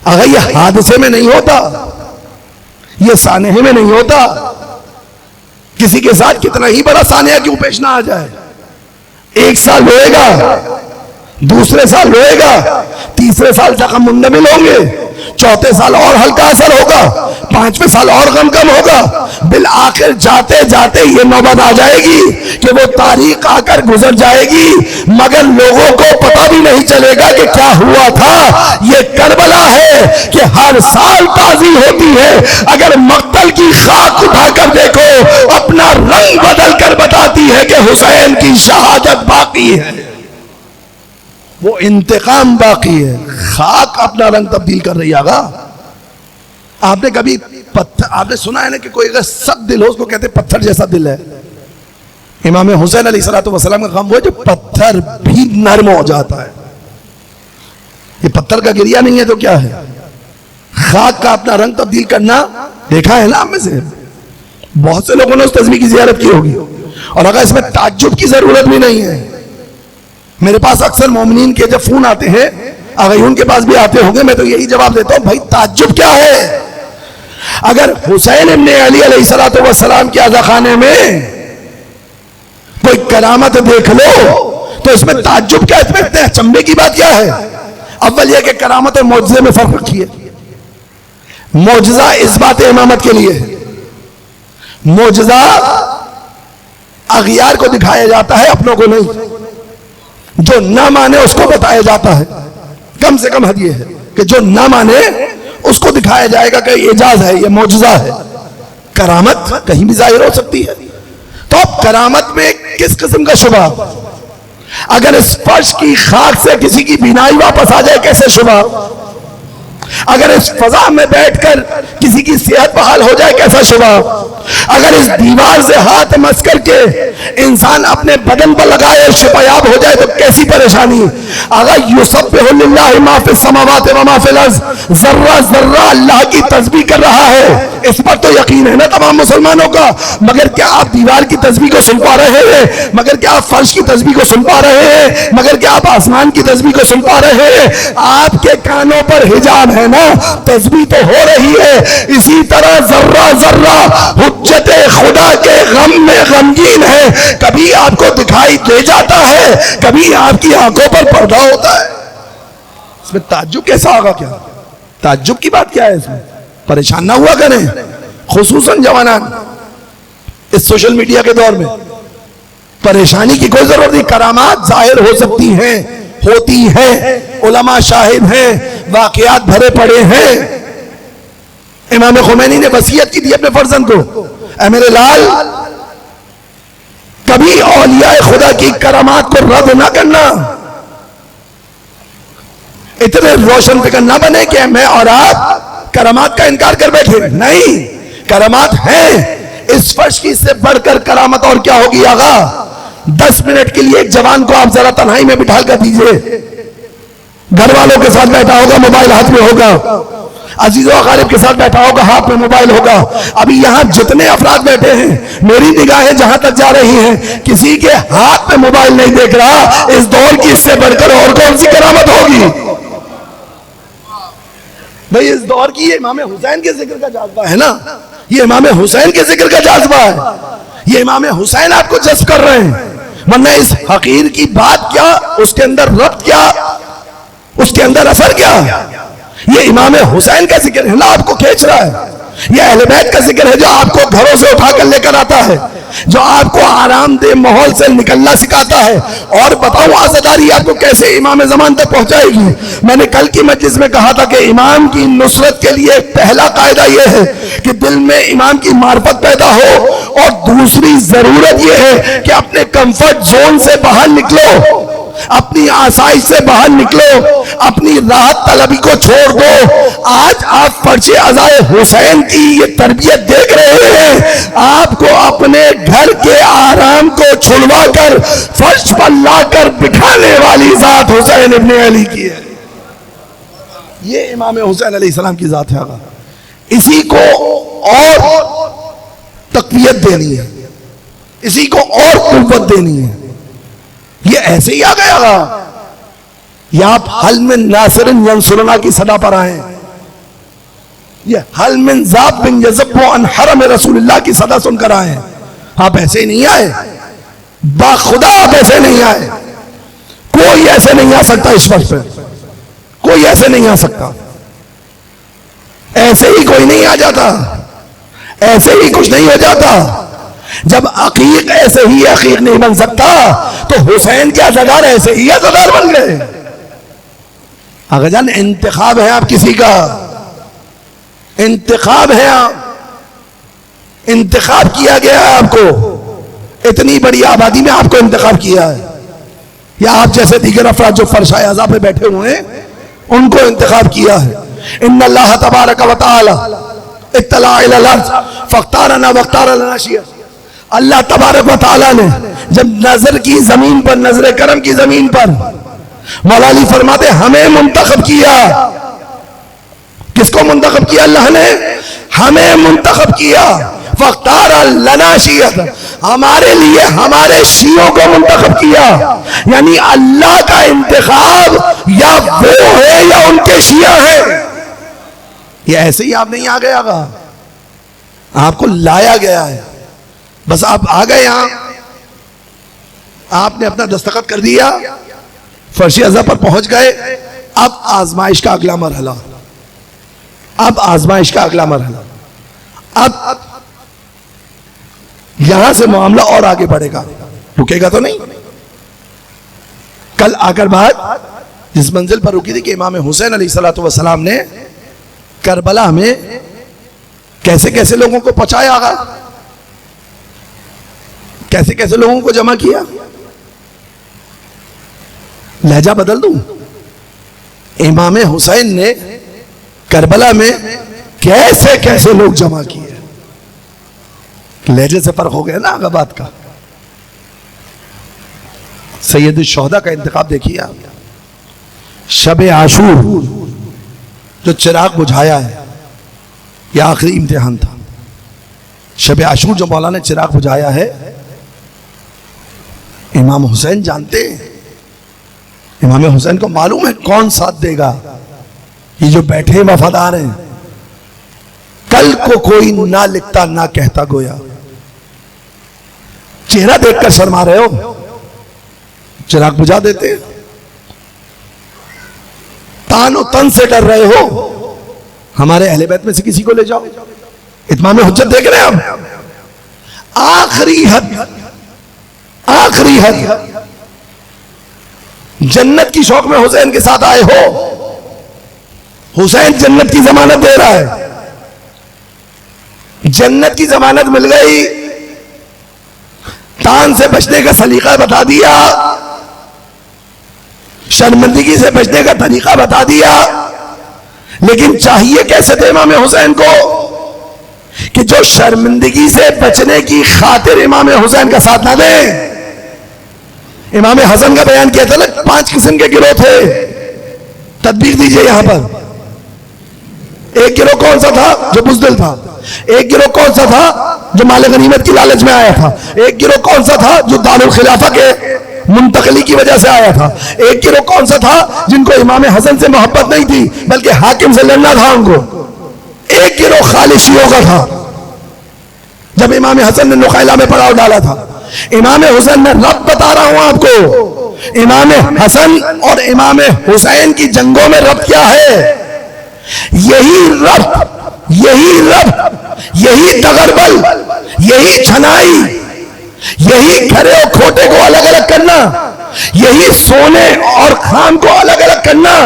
اگر یہ حادثے میں نہیں ہوتا, یہ سانحے میں نہیں ہوتا, کسی کے ساتھ کتنا ہی بڑا سانحہ کیوں پیش نہ آ جائے. ایک سال روئے گا, دوسرے روئے گا, تیسرے سال زخم منمل ہوں گے, چوتھے سال اور ہلکا اثر ہوگا, 5ویں سال اور غم کم ہوگا, بالآخر جاتے جاتے یہ نوبت آ جائے گی کہ وہ تاریخ آ کر گزر جائے گی مگر لوگوں کو پتہ بھی نہیں چلے گا کہ کیا ہوا تھا. یہ کربلا ہے کہ ہر سال تازی ہوتی ہے. اگر مقتل کی خاک اٹھا کر دیکھو اپنا رنگ بدل کر بتاتی ہے کہ حسین کی شہادت باقی ہے, وہ انتقام باقی ہے. خاک اپنا رنگ تبدیل کر رہی آگا. آپ نے کبھی پتھر, آپ نے سنا ہے نا کہ کوئی اگر سخت دل ہو اس کو کہتے ہیں پتھر جیسا دل ہے. امام حسین علیہ السلام کا غم وہ ہے جو پتھر بھی نرم ہو جاتا ہے. یہ پتھر کا گریا نہیں ہے تو کیا ہے, خاک کا اپنا رنگ تبدیل کرنا دیکھا ہے نا آپ میں سے بہت سے لوگوں نے اس تسبیح کی زیارت کی ہوگی. اور اگر اس میں تعجب کی ضرورت بھی نہیں ہے, میرے پاس اکثر مومنین کے جب فون آتے ہیں, آغایون کے پاس بھی آتے ہوں گے, میں تو یہی جواب دیتا ہوں, بھائی تعجب کیا ہے. اگر حسین ابن علی علیہ السلام کے عزا خانے میں کوئی کرامت دیکھ لو تو اس میں تعجب کیا, اس میں اتنے اچنبے کی بات کیا ہے. اول یہ کہ کرامت اور معجزے میں فرق رکھیے. معجزہ اس بات امامت کے لیے ہے, معجزہ اغیار کو دکھایا جاتا ہے, اپنوں کو نہیں. جو نہ مانے اس کو بتایا جاتا ہے. کم سے کم حد یہ ہے کہ جو نہ مانے اس کو دکھایا جائے گا کہ یہ اعجاز ہے, یہ معجزہ ہے. کرامت کہیں بھی ظاہر ہو سکتی ہے. تو اب کرامت میں کس قسم کا شبہ, اگر اس فرش کی خاک سے کسی کی بینائی واپس آ جائے کیسے شبہ, اگر اس فضا میں بیٹھ کر کسی کی صحت بحال ہو جائے کیسا شبہ, اگر اس دیوار سے ہاتھ مس کر کے انسان اپنے بدن پر لگائے اور شفایاب ہو جائے تو کیسی پریشانی. اگر یسبح للہ ما فی السماوات و ما فی الارض, ذرہ ذرہ اللہ کی تسبیح کر رہا ہے, اس پر تو یقین ہے نا تمام مسلمانوں کا. مگر کیا آپ دیوار کی تسبیح کو سن پا رہے ہیں, مگر کیا آپ فرش کی تسبیح کو سن پا رہے ہیں, مگر کیا آپ آسمان کی تسبیح کو سن پا رہے ہیں. آپ کے کانوں پر حجاب ہے نا, تسبیح تو ہو رہی ہے. اسی طرح ذرہ ذرہ حجت خدا کے غم میں غمگین ہے. کبھی آپ کو دکھائی دے جاتا ہے, کبھی آپ کی آنکھوں پر پردہ ہوتا ہے. اس میں تعجب کیسا ہوگا, کیا تعجب کی بات کیا ہے اس میں. پریشان نہ ہوا کریں, خصوصاً جوانان اس سوشل میڈیا کے دور میں. پریشانی کی کوئی ضرورت نہیں. کرامات ظاہر ہو سکتی ہیں, ہوتی ہیں, علماء شاہد ہیں, واقعات بھرے پڑے ہیں. امام خمینی نے وصیت کی تھی اپنے فرزند کو, اے میرے لال کبھی اولیاء خدا کی کرامات کو رد نہ کرنا. اتنے روشن فکر نہ بنے کہ میں اور آپ کرامات کا انکار کر بیٹھے. نہیں, کرامات ہیں. اس فرش کی سے بڑھ کر کرامت اور کیا ہوگی آغا. 10 منٹ کے لیے ایک جوان کو آپ ذرا تنہائی میں بٹھا کر دیجئے, گھر والوں کے ساتھ بیٹھا ہوگا, موبائل ہاتھ میں ہوگا, عزیز و اقارب کے ساتھ بیٹھا ہوگا، ہاتھ میں موبائل ہوگا. ابھی یہاں جتنے افراد بیٹھے ہیں میری نگاہیں جہاں تک جا رہی ہیں کسی کے ہاتھ میں موبائل نہیں دیکھ رہا. اس دور کی اس سے بڑھ کر اور کون سی کرامت ہوگی؟ بھئی اس دور کی یہ امام حسین کے ذکر کا جذبہ ہے نا، یہ امام حسین کے ذکر کا جذبہ ہے. یہ امام حسین آپ کو جذب کر رہے ہیں، ورنہ اس حقیر کی بات کیا، اس کے اندر ربط کیا، اس کے اندر اثر کیا؟ یہ امام حسین کا ذکر ہے نا آپ کو کھینچ رہا ہے. یہ اہل بیت کا ذکر ہے جو آپ کو گھروں سے اٹھا کر لے کر آتا ہے، جو آپ کو آرام دہ ماحول سے نکلنا سکھاتا ہے. اور بتاؤں عزاداری آپ کو کیسے امام زمان تک پہنچائے گی. میں نے کل کی مجلس میں کہا تھا کہ امام کی نصرت کے لیے پہلا قاعدہ یہ ہے کہ دل میں امام کی معرفت پیدا ہو، اور دوسری ضرورت یہ ہے کہ اپنے کمفرٹ زون سے باہر نکلو، اپنی آسائش سے باہر نکلو، اپنی راحت طلبی کو چھوڑ دو. آج آپ فرش عزائے حسین کی یہ تربیت دیکھ رہے ہیں، آپ کو اپنے گھر کے آرام کو چھڑوا کر فرش پر لا کر بٹھانے والی ذات حسین ابن علی کی ہے. یہ امام حسین علیہ السلام کی ذات ہے. اسی کو اور تقویت دینی ہے، اسی کو اور قوت دینی ہے. یہ ایسے ہی آ گیا گا یا آپ حل من ناصر ینصرنا کی صدا پر آئیں، یہ حل من ذاب بن یزب عن حرم رسول اللہ کی صدا سن کر آئیں. آپ ایسے ہی نہیں آئے، باخدا آپ ایسے نہیں آئے. کوئی ایسے نہیں آ سکتا اس وقت پہ، کوئی ایسے نہیں آ سکتا. ایسے ہی کوئی نہیں آ جاتا، ایسے ہی کچھ نہیں ہو جاتا. جب عقیق ایسے ہی عقیق نہیں بن سکتا تو حسین کے عزادار ایسے ہی عزادار بن گئے. آقا جان انتخاب ہے آپ کسی کا، انتخاب ہے آپ، انتخاب کیا گیا ہے آپ کو. اتنی بڑی آبادی میں آپ کو انتخاب کیا ہے، یا آپ جیسے دیگر افراد جو فرشائے اعضاء پہ بیٹھے ہوئے ہیں ان کو انتخاب کیا ہے. ان اللہ تبارک و تعالی اطلع الی الارض فاختارنا واختار لنا شیعہ. اللہ تبارک و تعالیٰ نے جب نظر کی زمین پر، نظر کرم کی زمین پر، مولا علی فرماتے ہمیں منتخب کیا. کس کو منتخب کیا؟ اللہ نے ہمیں منتخب کیا. فاختار لنا شیعہ، ہمارے لیے ہمارے شیعوں کو منتخب کیا. یعنی اللہ کا انتخاب یا وہ ہے یا ان کے شیعہ ہیں. یہ ایسے ہی آپ نہیں آ گیا گا، آپ کو لایا گیا ہے. بس آپ آ گئے یہاں، آپ نے اپنا دستخط کر دیا، فرش عزا پر پہنچ گئے. اب آزمائش کا اگلا مرحلہ، اب آزمائش کا اگلا مرحلہ، اب یہاں سے معاملہ اور آگے بڑھے گا. رکے گا تو نہیں. کل آ کر بات جس منزل پر رکی تھی کہ امام حسین علیہ السلام نے کربلا میں کیسے کیسے لوگوں کو پہنچایا گا، کیسے کیسے لوگوں کو جمع کیا. لہجہ بدل دوں، امام حسین نے کربلا میں کیسے کیسے لوگ جمع کیے. لہجے سے فرق ہو گیا نا آگا بات کا. سید الشہداء کا انتخاب دیکھیے آپ. شب عاشور جو چراغ بجھایا ہے، یہ آخری امتحان تھا. شب عاشور جو مولا نے چراغ بجھایا ہے، امام حسین جانتے ہیں، امام حسین کو معلوم ہے کون ساتھ دے گا. یہ جو بیٹھے وفادار ہیں، کل کو کوئی نہ لکھتا نہ کہتا گویا. چہرہ دیکھ کر شرما رہے ہو، چراغ بجھا دیتے. تان و تن سے ڈر رہے ہو، ہمارے اہل بیت میں سے کسی کو لے جاؤ. اتمام حجت دیکھ رہے ہیں ہم. آخری حد، آخری حد جنت کی شوق میں حسین کے ساتھ آئے ہو. حسین جنت کی ضمانت دے رہا ہے، جنت کی ضمانت مل گئی. تان سے بچنے کا سلیقہ بتا دیا، شرمندگی سے بچنے کا طریقہ بتا دیا. لیکن چاہیے کیسے تھے امام حسین کو کہ جو شرمندگی سے بچنے کی خاطر امام حسین کا ساتھ نہ دیں. امام حسن کا بیان کیا تھا نا، 5 قسم کے گروہ تھے. تدبیر دیجئے یہاں پر. ایک گروہ کون سا تھا؟ جو بزدل تھا. ایک گروہ کون سا تھا؟ جو مال غنیمت کی لالچ میں آیا تھا. ایک گروہ کون سا تھا؟ جو دارالخلافہ کے منتقلی کی وجہ سے آیا تھا. ایک گروہ کون سا تھا؟ جن کو امام حسن سے محبت نہیں تھی بلکہ حاکم سے لڑنا تھا ان کو. ایک گروہ خالی شیعوں کا تھا. جب امام حسن نے نخیلہ میں پڑاؤ ڈالا تھا، امام حسن میں رب بتا رہا ہوں آپ کو، امام حسن اور امام حسین کی جنگوں میں رب کیا ہے؟ یہی رب، یہی رب، یہی تغربل، یہی چھنائی، یہی کھرے اور کھوٹے کو الگ الگ کرنا، یہی سونے اور خام کو الگ الگ کرنا،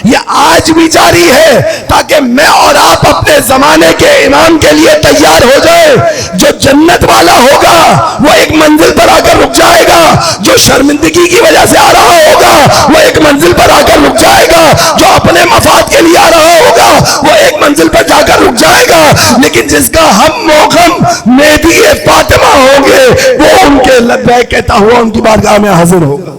یہ آج بھی جاری ہے تاکہ میں اور آپ اپنے زمانے کے امام کے لیے تیار ہو جائے. جو جنت والا ہوگا وہ ایک منزل پر آ کر رک جائے گا، جو شرمندگی کی وجہ سے آ رہا ہوگا وہ ایک منزل پر آ کر رک جائے گا، جو اپنے مفاد کے لیے آ رہا ہوگا وہ ایک منزل پر جا کر رک جائے گا. لیکن جس کا ہم موغم مہدی فاطمہ ہوں گے وہ ان کے لبیک کہتا ہوا ان کی بارگاہ میں حاضر ہوگا.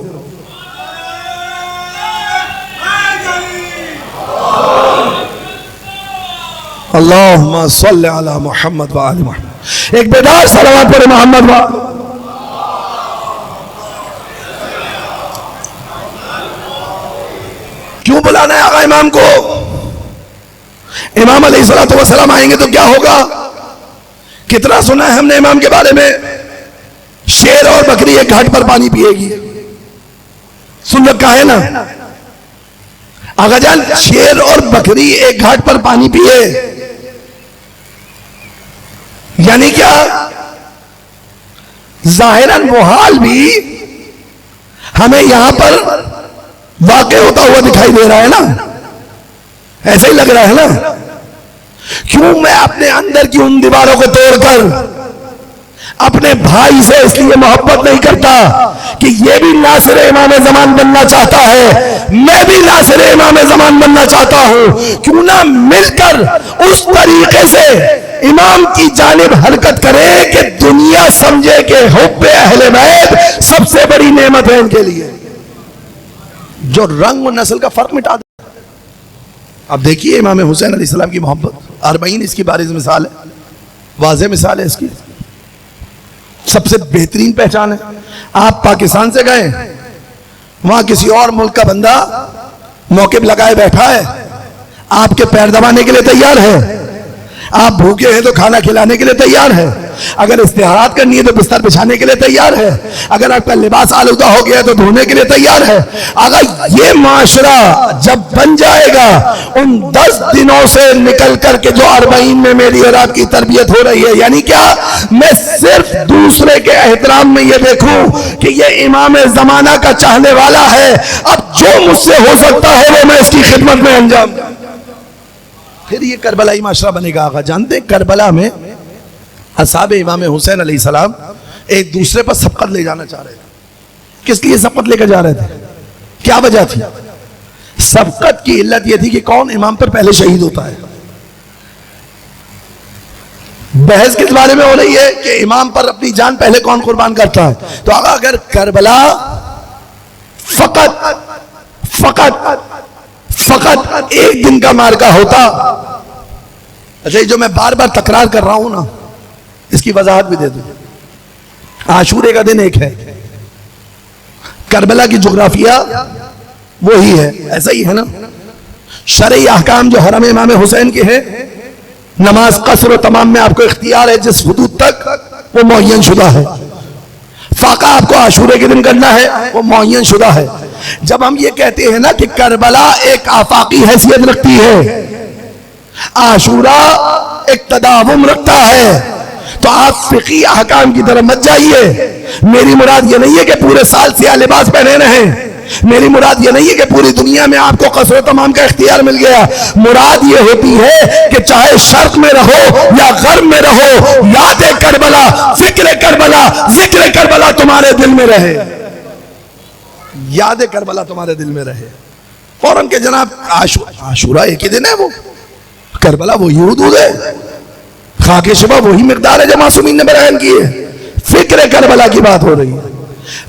اللہم صلی علی محمد و آل محمد. ایک بیدار صلوات پڑھے محمد و کیوں بلانا ہے آقا امام کو؟ امام علیہ السلام آئیں گے تو کیا ہوگا؟ کتنا سنا ہے ہم نے امام کے بارے میں، شیر اور بکری ایک گھاٹ پر پانی پیے گی. سن رکھا ہے نا آقا جان؟ شیر اور بکری ایک گھاٹ پر پانی پیے یعنی کیا؟ ظاہراً محال بھی ہمیں یہاں پر واقع ہوتا ہوا دکھائی دے رہا ہے نا، ایسا ہی لگ رہا ہے نا. کیوں میں اپنے اندر کی ان دیواروں کو توڑ کر اپنے بھائی سے اس لیے محبت نہیں کرتا کہ یہ بھی ناصر امام زمان بننا چاہتا ہے، میں بھی ناصر امام زمان بننا چاہتا ہوں. کیوں نہ مل کر اس طریقے سے امام کی جانب حرکت کرے کہ دنیا سمجھے کہ حب اہل بیت سب سے بڑی نعمت ہے ان کے لیے، جو رنگ و نسل کا فرق مٹا دے. اب دیکھیے امام حسین علیہ السلام کی محبت، 40 اس کی بارز مثال ہے، واضح مثال ہے اس کی، سب سے بہترین پہچان ہے. آپ پاکستان سے گئے، وہاں کسی اور ملک کا بندہ موقف لگائے بیٹھا ہے، آپ کے پیر دبانے کے لیے تیار ہے، آپ بھوکے ہیں تو کھانا کھلانے کے لیے تیار ہے، اگر استراحت کرنی ہے تو بستر بچھانے کے لیے تیار ہے، اگر آپ کا لباس آلودہ ہو گیا تو دھونے کے لیے تیار ہے. اگر یہ معاشرہ جب بن جائے گا، ان 10 دنوں سے نکل کر کے جو 40 میں میری اور آپ کی تربیت ہو رہی ہے، یعنی کیا؟ میں صرف دوسرے کے احترام میں یہ دیکھوں کہ یہ امام زمانہ کا چاہنے والا ہے، اب جو مجھ سے ہو سکتا ہے وہ میں اس کی خدمت میں انجام دوں، پھر یہ کربلائی معاشرہ بنے گا. آقا جانتے کربلا میں اصحاب امام حسین علیہ السلام ایک دوسرے پر سبقت لے جانا چاہ رہے تھے. کس لیے سبقت لے کر جا رہے تھے؟ کیا وجہ تھی؟ سبقت کی علت یہ تھی کہ کون امام پر پہلے شہید ہوتا ہے. بحث کس بارے میں ہو رہی ہے کہ امام پر اپنی جان پہلے کون قربان کرتا ہے. تو آقا اگر کربلا فقط ایک دن کا مارکا ہوتا، اچھا جو میں بار بار تکرار کر رہا ہوں نا اس کی وضاحت بھی دے دوں. عاشورے کا دن ایک ہے، کربلا کی جغرافیہ وہی ہے، ایسا ہی ہے نا. شرعی احکام جو حرم امام حسین کے ہیں، نماز قصر و تمام میں آپ کو اختیار ہے جس حدود تک وہ معین شدہ ہے. فاقہ آپ کو عاشورے کے دن کرنا ہے، وہ معین شدہ ہے. جب ہم یہ کہتے ہیں نا کہ کربلا ایک آفاقی حیثیت رکھتی ہے، عاشورہ ایک تداوم رکھتا ہے، تو آپ فقہی احکام کی طرف مت جائیے. میری مراد یہ نہیں ہے کہ پورے سال سیاہ لباس پہنے رہیں، میری مراد یہ نہیں ہے کہ پوری دنیا میں آپ کو قصر و تمام کا اختیار مل گیا. مراد یہ ہوتی ہے کہ چاہے شرق میں رہو یا غرب میں رہو، یاد کربلا، فکر کربلا، ذکر کربلا تمہارے دل میں رہے، یاد کربلا تمہارے دل میں رہے. فوراً کہ جناب عاشورہ ایک ہی دن ہے، وہ کربلا وہی حدود ہے، خاک شبہ وہی مقدار ہے جو معصومین نے بیان کی ہے. فکر کربلا کی بات ہو رہی ہے،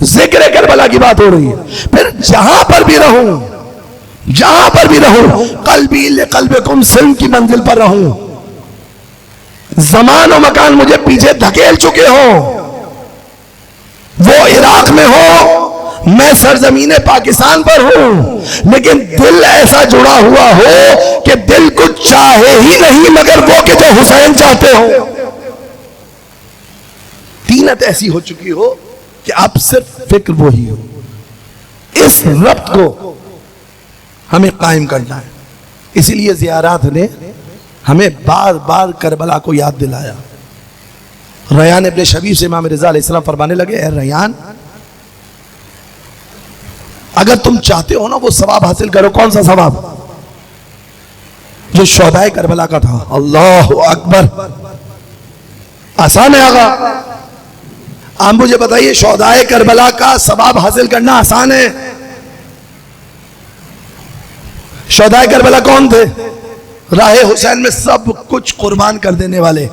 ذکر کربلا کی بات ہو رہی ہے. پھر جہاں پر بھی رہوں جہاں پر بھی رہوں قلبی لقلبکم سلم کی منزل پر رہوں. زمان و مکان مجھے پیچھے دھکیل چکے ہوں، وہ عراق میں ہو، میں سرزمین پاکستان پر ہوں، لیکن دل ایسا جڑا ہوا ہو کہ دل کچھ چاہے ہی نہیں مگر وہ کہ جو حسین چاہتے ہو. تینت ایسی ہو چکی ہو کہ اب صرف فکر وہی ہو. اس ربط کو ہمیں قائم کرنا ہے. اسی لیے زیارات نے ہمیں بار بار کربلا کو یاد دلایا. ریان ابن شبیب سے امام رضا علیہ السلام فرمانے لگے، اے ریان، اگر تم چاہتے ہو نا وہ ثواب حاصل کرو. کون سا ثواب؟ جو شہدائے کربلا کا تھا. اللہ اکبر، آسان ہے آقا. آپ مجھے بتائیے شہدائے کربلا کا ثواب حاصل کرنا آسان ہے؟ شہدائے کربلا کون تھے؟ راہ حسین میں سب کچھ قربان کر دینے والے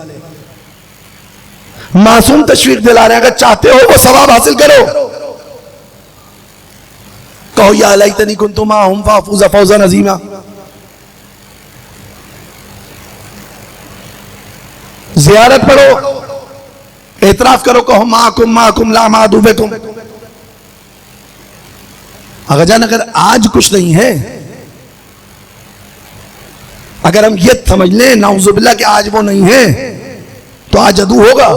معصوم تشویق دلا رہے ہیں. اگر چاہتے ہو وہ ثواب حاصل کرو. کہو یا لیتنی کنت معہم فافوز فوزا عظیما. زیارت پڑھو، اعتراف کرو، کہو معکم لا مع عدوکم. اگر آج کچھ نہیں ہے، اگر ہم یہ سمجھ لیں نعوذ باللہ کہ آج وہ نہیں ہے تو آج عدو ہوگا.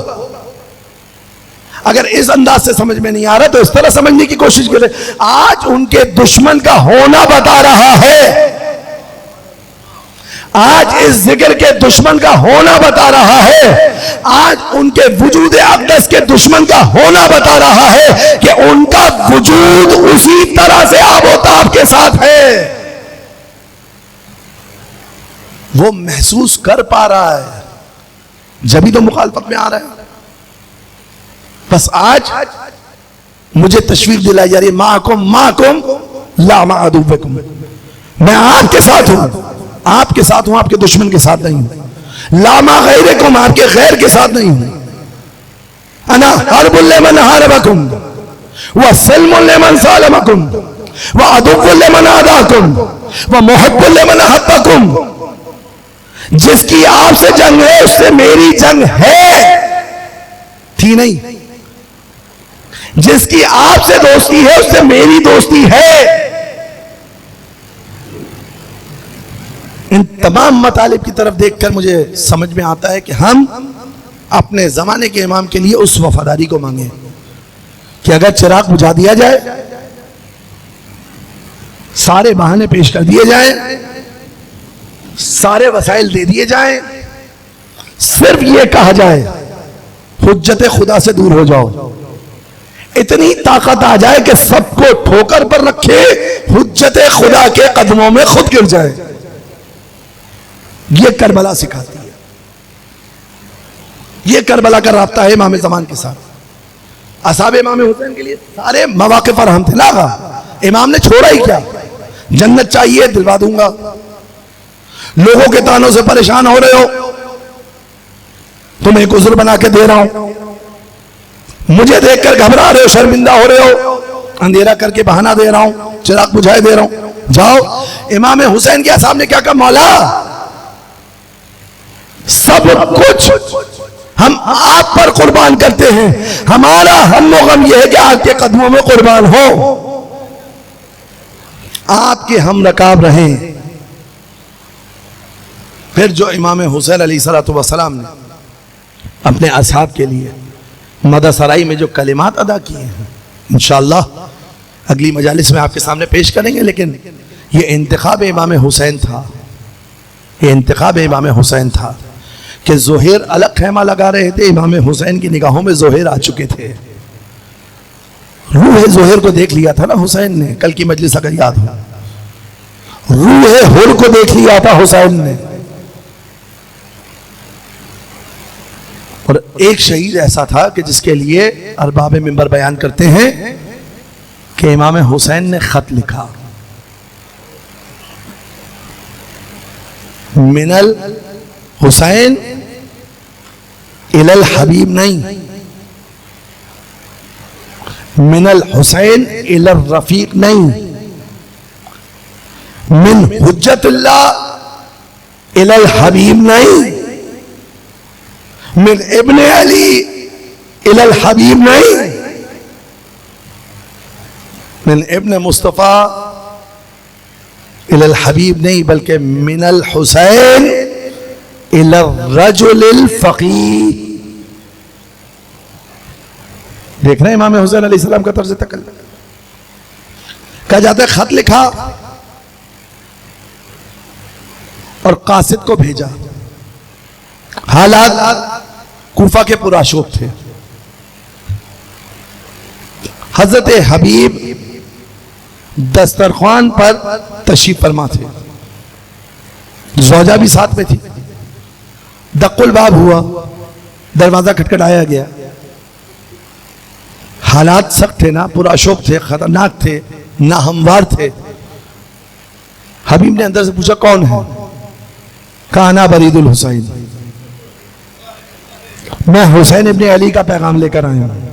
اگر اس انداز سے سمجھ میں نہیں آ رہا تو اس طرح سمجھنے کی کوشش کریں. آج ان کے دشمن کا ہونا بتا رہا ہے، آج اس ذکر کے دشمن کا ہونا بتا رہا ہے، آج ان کے وجود اقدس کے دشمن کا ہونا بتا رہا ہے کہ ان کا وجود اسی طرح سے آب و تاب کے ساتھ ہے. وہ محسوس کر پا رہا ہے، جبھی تو مخالفت میں آ رہا ہے. بس آج مجھے تشویق دلائی جا رہی ہے، معکم لا مع عدوکم. میں آپ کے ساتھ ہوں، آپ کے ساتھ ہوں، آپ کے دشمن کے ساتھ نہیں ہوں. لا مع غیرکم، آپ کے غیر کے ساتھ نہیں ہوں. انا حرب لمن حاربکم وسلم لمن سالمکم وعدو لمن عاداکم ومحب لمن احبکم. جس کی آپ سے جنگ ہے اس سے میری جنگ ہے، تھی نہیں. جس کی آپ سے دوستی ہے اس سے میری دوستی ہے. ان تمام مطالب کی طرف دیکھ کر مجھے سمجھ میں آتا ہے کہ ہم اپنے زمانے کے امام کے لیے اس وفاداری کو مانگیں کہ اگر چراغ بجھا دیا جائے، سارے بہانے پیش کر دیے جائیں، سارے وسائل دے دیے جائیں، صرف یہ کہا جائے حجت خدا سے دور ہو جاؤ، اتنی طاقت آ جائے کہ سب کو ٹھوکر پر رکھے، حجت خدا کے قدموں میں خود گر جائے. یہ کربلا سکھاتی ہے. یہ کربلا کا رابطہ ہے امام زمان کے ساتھ. اصحاب امام حسین کے لیے سارے مواقع فراہم تھے. لاغا امام نے چھوڑا ہی کیا؟ جنت چاہیے دلوا دوں گا. لوگوں کے تانوں سے پریشان ہو رہے ہو، تمہیں ایک عذر بنا کے دے رہا ہوں. مجھے دیکھ کر گھبرا رہے ہو، شرمندہ ہو رہے ہو، اندھیرا کر کے بہانہ دے رہا ہوں، چراغ بجھائے دے رہا ہوں. جاؤ. امام حسین کے اصحاب نے کیا کہا؟ مولا سب کچھ ہم آپ پر قربان کرتے ہیں، ہمارا ہم و غم یہ ہے کہ آپ کے قدموں میں قربان ہو، آپ کے ہم رکاب رہیں. پھر جو امام حسین علیہ السلام نے اپنے اصحاب کے لیے مدہ سرائی میں جو کلمات ادا کیے ہیں، انشاءاللہ اگلی مجالس میں آپ کے سامنے پیش کریں گے. لیکن یہ انتخاب امام حسین تھا، یہ انتخاب امام حسین تھا کہ زہیر الگ خیمہ لگا رہے تھے، امام حسین کی نگاہوں میں زہیر آ چکے تھے. روح زہیر کو دیکھ لیا تھا نا حسین نے، کل کی مجلس اگر یاد ہو، روح حر کو دیکھ لیا تھا حسین نے. اور ایک شہید ایسا تھا کہ جس کے لیے ارباب منبر بیان کرتے ہیں کہ امام حسین نے خط لکھا، من الحسین الی الحبیب نہیں، من الحسین الی الرفیق نہیں، من حجت اللہ الی الحبیب نہیں، من ابن علی الی الحبیب نہیں، من ابن مصطفیٰ الی الحبیب نہیں، بلکہ من الحسین الی الرجل الفقیہ۔ دیکھ رہے ہیں امام حسین علیہ السلام کا طرز تکلم، کہا جاتا ہے خط لکھا اور قاصد کو بھیجا۔ حالات کوفہ کے پرآشوب تھے، حضرت حبیب دسترخوان پر تشریف فرما تھے، زوجہ بھی ساتھ میں تھی۔ دق الباب ہوا، دروازہ کھٹکھٹایا گیا۔ حالات سخت تھے نا، پرآشوب تھے، خطرناک تھے، ناہموار تھے۔ حبیب نے اندر سے پوچھا کون ہے؟ کہا انا برید الحسین، میں حسین ابن علی کا پیغام لے کر آیا ہوں۔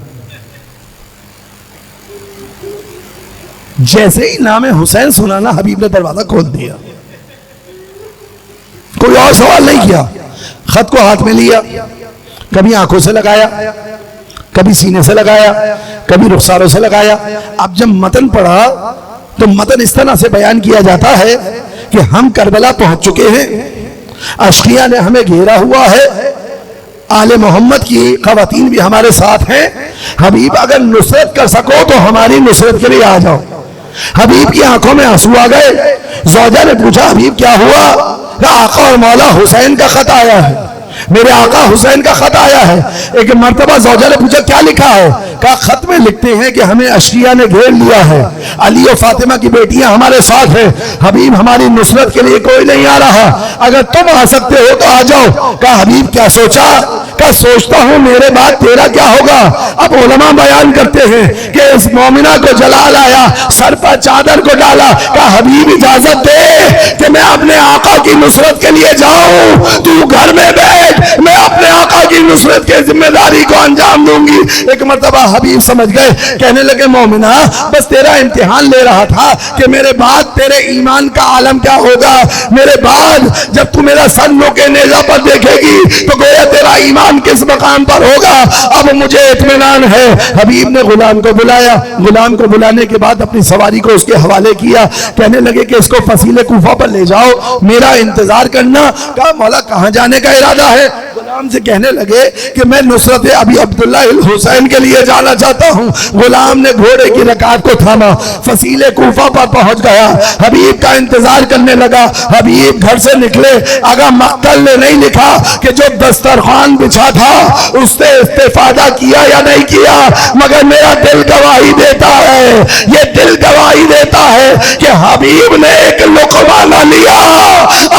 جیسے ہی نام حسین سنا نا، حبیب نے دروازہ کھول دیا، کوئی اور سوال نہیں کیا۔ خط کو ہاتھ میں لیا، کبھی آنکھوں سے لگایا، کبھی سینے سے لگایا، کبھی رخساروں سے لگایا۔ اب جب متن پڑھا تو متن اس طرح سے بیان کیا جاتا ہے کہ ہم کربلا پہنچ چکے ہیں، اشقیاء نے ہمیں گھیرا ہوا ہے، آل محمد کی خواتین بھی ہمارے ساتھ ہیں۔ حبیب اگر نصرت کر سکو تو ہماری نصرت کے لیے آ جاؤ۔ حبیب کی آنکھوں میں آنسو آ گئے۔ زوجہ نے پوچھا حبیب کیا ہوا؟ کہا آقا اور مولا حسین کا خط آیا ہے، میرے آقا حسین کا خط آیا ہے۔ ایک مرتبہ زوجہ نے پوچھا کیا لکھا ہے؟ کہا خط میں لکھتے ہیں کہ ہمیں اشقیاء نے گھیر لیا ہے، علی و فاطمہ کی بیٹیاں ہمارے ساتھ ہیں، حبیب ہماری نصرت کے لیے کوئی نہیں آ رہا، اگر تم آ سکتے ہو تو آ جاؤ۔ کہا حبیب کیا سوچا؟ کہا سوچتا ہوں میرے بعد تیرا کیا ہوگا۔ اب علماء بیان کرتے ہیں کہ اس مومنہ کو جلال آیا، سر پر چادر کو ڈالا۔ کہا حبیب اجازت دے کہ میں اپنے آقا کی نصرت کے لیے جاؤں، تو گھر میں بیٹھ، میں اپنے آقا کی نصرت کے ذمہ داری کو انجام دوں گی۔ ایک مرتبہ حبیب سمجھ گئے، کہنے لگے مومنہ بس تیرا امتحان لے رہا تھا کہ میرے بعد تیرے ایمان کا عالم کیا ہوگا، میرے بعد جب تو میرا سر نوکے نیزہ پر دیکھے گی تو گویا تیرا ایمان کس مقام پر ہوگا۔ اب مجھے اطمینان ہے۔ حبیب نے غلام کو بلایا، غلام کو بلانے کے بعد اپنی سواری کو اس کے حوالے کیا، کہنے لگے کہ اس کو فصیل کوفہ پر لے جاؤ، میرا انتظار کرنا۔ کہا مولا کہاں جانے کا ارادہ ہے؟ غلام سے کہنے لگے کہ میں نصرت ابی عبداللہ الحسین کے لیے جانا چاہتا ہوں۔ غلام نے گھوڑے کی رکاب کو تھاما، فصیل کوفہ پر پہنچ گیا، حبیب کا انتظار کرنے لگا۔ حبیب گھر سے نکلے، آگا مقتل نے نہیں لکھا کہ جو دسترخوان بچھا تھا اس سے استفادہ کیا یا نہیں کیا، مگر میرا دل گواہی دیتا ہے، یہ دل گواہی دیتا ہے کہ حبیب نے ایک لقمہ نہ لیا،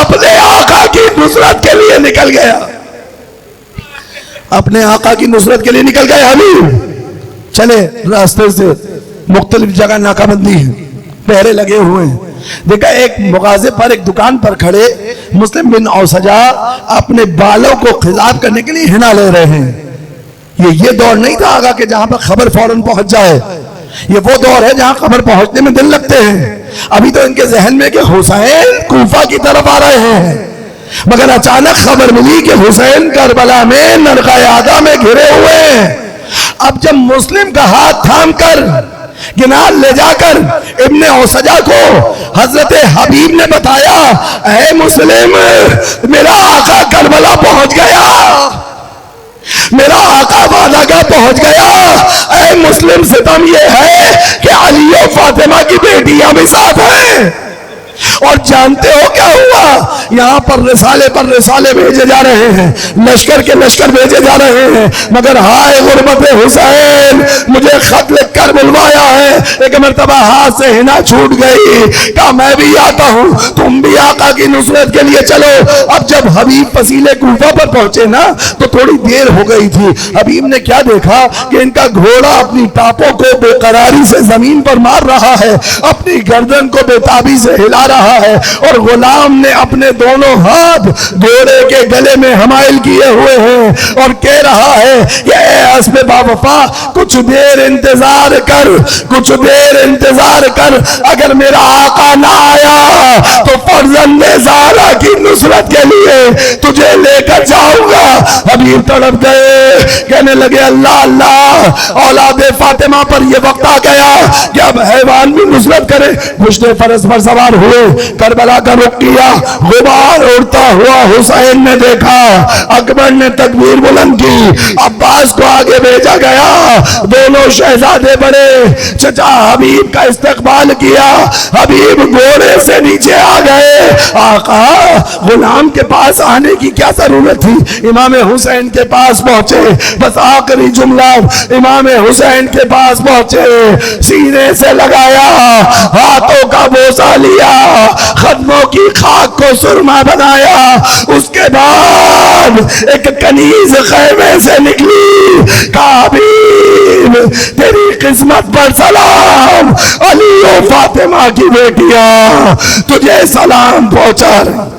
اپنے آقا کی نصرت کے لیے نکل گیا، اپنے آقا کی نصرت کے لیے نکل گئے۔ حبیب چلے راستے سے مختلف جگہ ناکہ بندی ہے، پہرے لگے ہوئے ہیں۔ دیکھا ایک مغازے پر، ایک دکان پر کھڑے مسلم بن اوسجا اپنے بالوں کو خضاب کرنے کے لیے ہنا لے رہے ہیں۔ یہ دور نہیں تھا آگا کہ جہاں پر خبر فوراً پہنچ جائے، یہ وہ دور ہے جہاں خبر پہنچنے میں دن لگتے ہیں۔ ابھی تو ان کے ذہن میں کہ حسین کوفہ کی طرف آ رہے ہیں، مگر اچانک خبر ملی کہ حسین کربلا میں نرغہ آدھا میں گھرے ہوئے ہیں۔ اب جب مسلم کا ہاتھ تھام کر گنال لے جا کر ابن اوسجا کو حضرت حبیب نے بتایا، اے مسلم میرا آقا کربلا پہنچ گیا، میرا آقا وعدہ پہنچ گیا۔ اے مسلم ستم یہ ہے کہ علی و فاطمہ کی بیٹیاں بھی ساتھ ہیں، اور جانتے ہو کیا ہوا؟ یہاں پر رسالے بھیجے جا رہے ہیں، لشکر کے لشکر بھیجے جا رہے ہیں، مگر ہائے غربت حسین، مجھے خط لکھ کر بلوایا ہے۔ ایک مرتبہ ہاتھ سے ہنا چھوٹ گئی، کہا میں بھی آتا ہوں، تم بھی آقا کی نصرت کے لیے چلو۔ اب جب حبیب فصیل کوفہ پر پہنچے نا تو تھوڑی دیر ہو گئی تھی۔ حبیب نے کیا دیکھا کہ ان کا گھوڑا اپنی ٹاپوں کو بے قراری سے زمین پر مار رہا ہے، اپنی گردن کو بے تابی سے ہلا رہا رہا ہے اور غلام نے اپنے دونوں ہاتھ گھوڑے کے گلے میں حمائل کیے ہوئے ہیں اور کہہ رہا ہے کہ اے اسب باوفا کچھ دیر انتظار کر، کچھ دیر انتظار کر، اگر میرا آقا نہ آیا تو فرزند زہرا کی نصرت کے لیے تجھے لے کر جاؤں گا۔ حبیب تڑپ گئے، کہنے لگے اللہ اللہ، اولاد فاطمہ پر یہ وقت آ گیا کہ اب حیوان بھی نصرت کرے۔ پشت فرس پر سوار ہوئے، کربلا کا رخ کیا، غبار اڑتا ہوا حسین نے دیکھا، اکبر نے تکبیر بلند کی، عباس کو آگے بھیجا گیا، دونوں شہزادے بڑے، چچا حبیب کا استقبال کیا، حبیب گھوڑے سے نیچے آ گئے۔ آقا غلام کے پاس آنے کی کیا ضرورت تھی؟ امام حسین کے پاس پہنچے، بس آخری جملہ امام حسین کے پاس پہنچے، سینے سے لگایا، ہاتھوں کا بوسہ لیا، قدموں کی خاک کو سرما بنایا، اس کے بعد ایک کنیز خیمے سے نکلی، کہا حبیب تیری قسمت پر سلام، علی و فاطمہ کی بیٹیاں تجھے سلام پہنچا رہی۔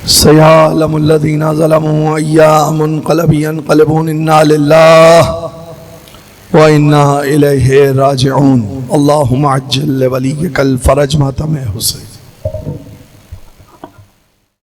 سیعلم الذین ظلموا ایّ منقلب ینقلبون انا للہ وَإِنَّا إِلَيْهِ رَاجِعُونَ۔ اللہم عجل لولیک الفرج ماتم حسین۔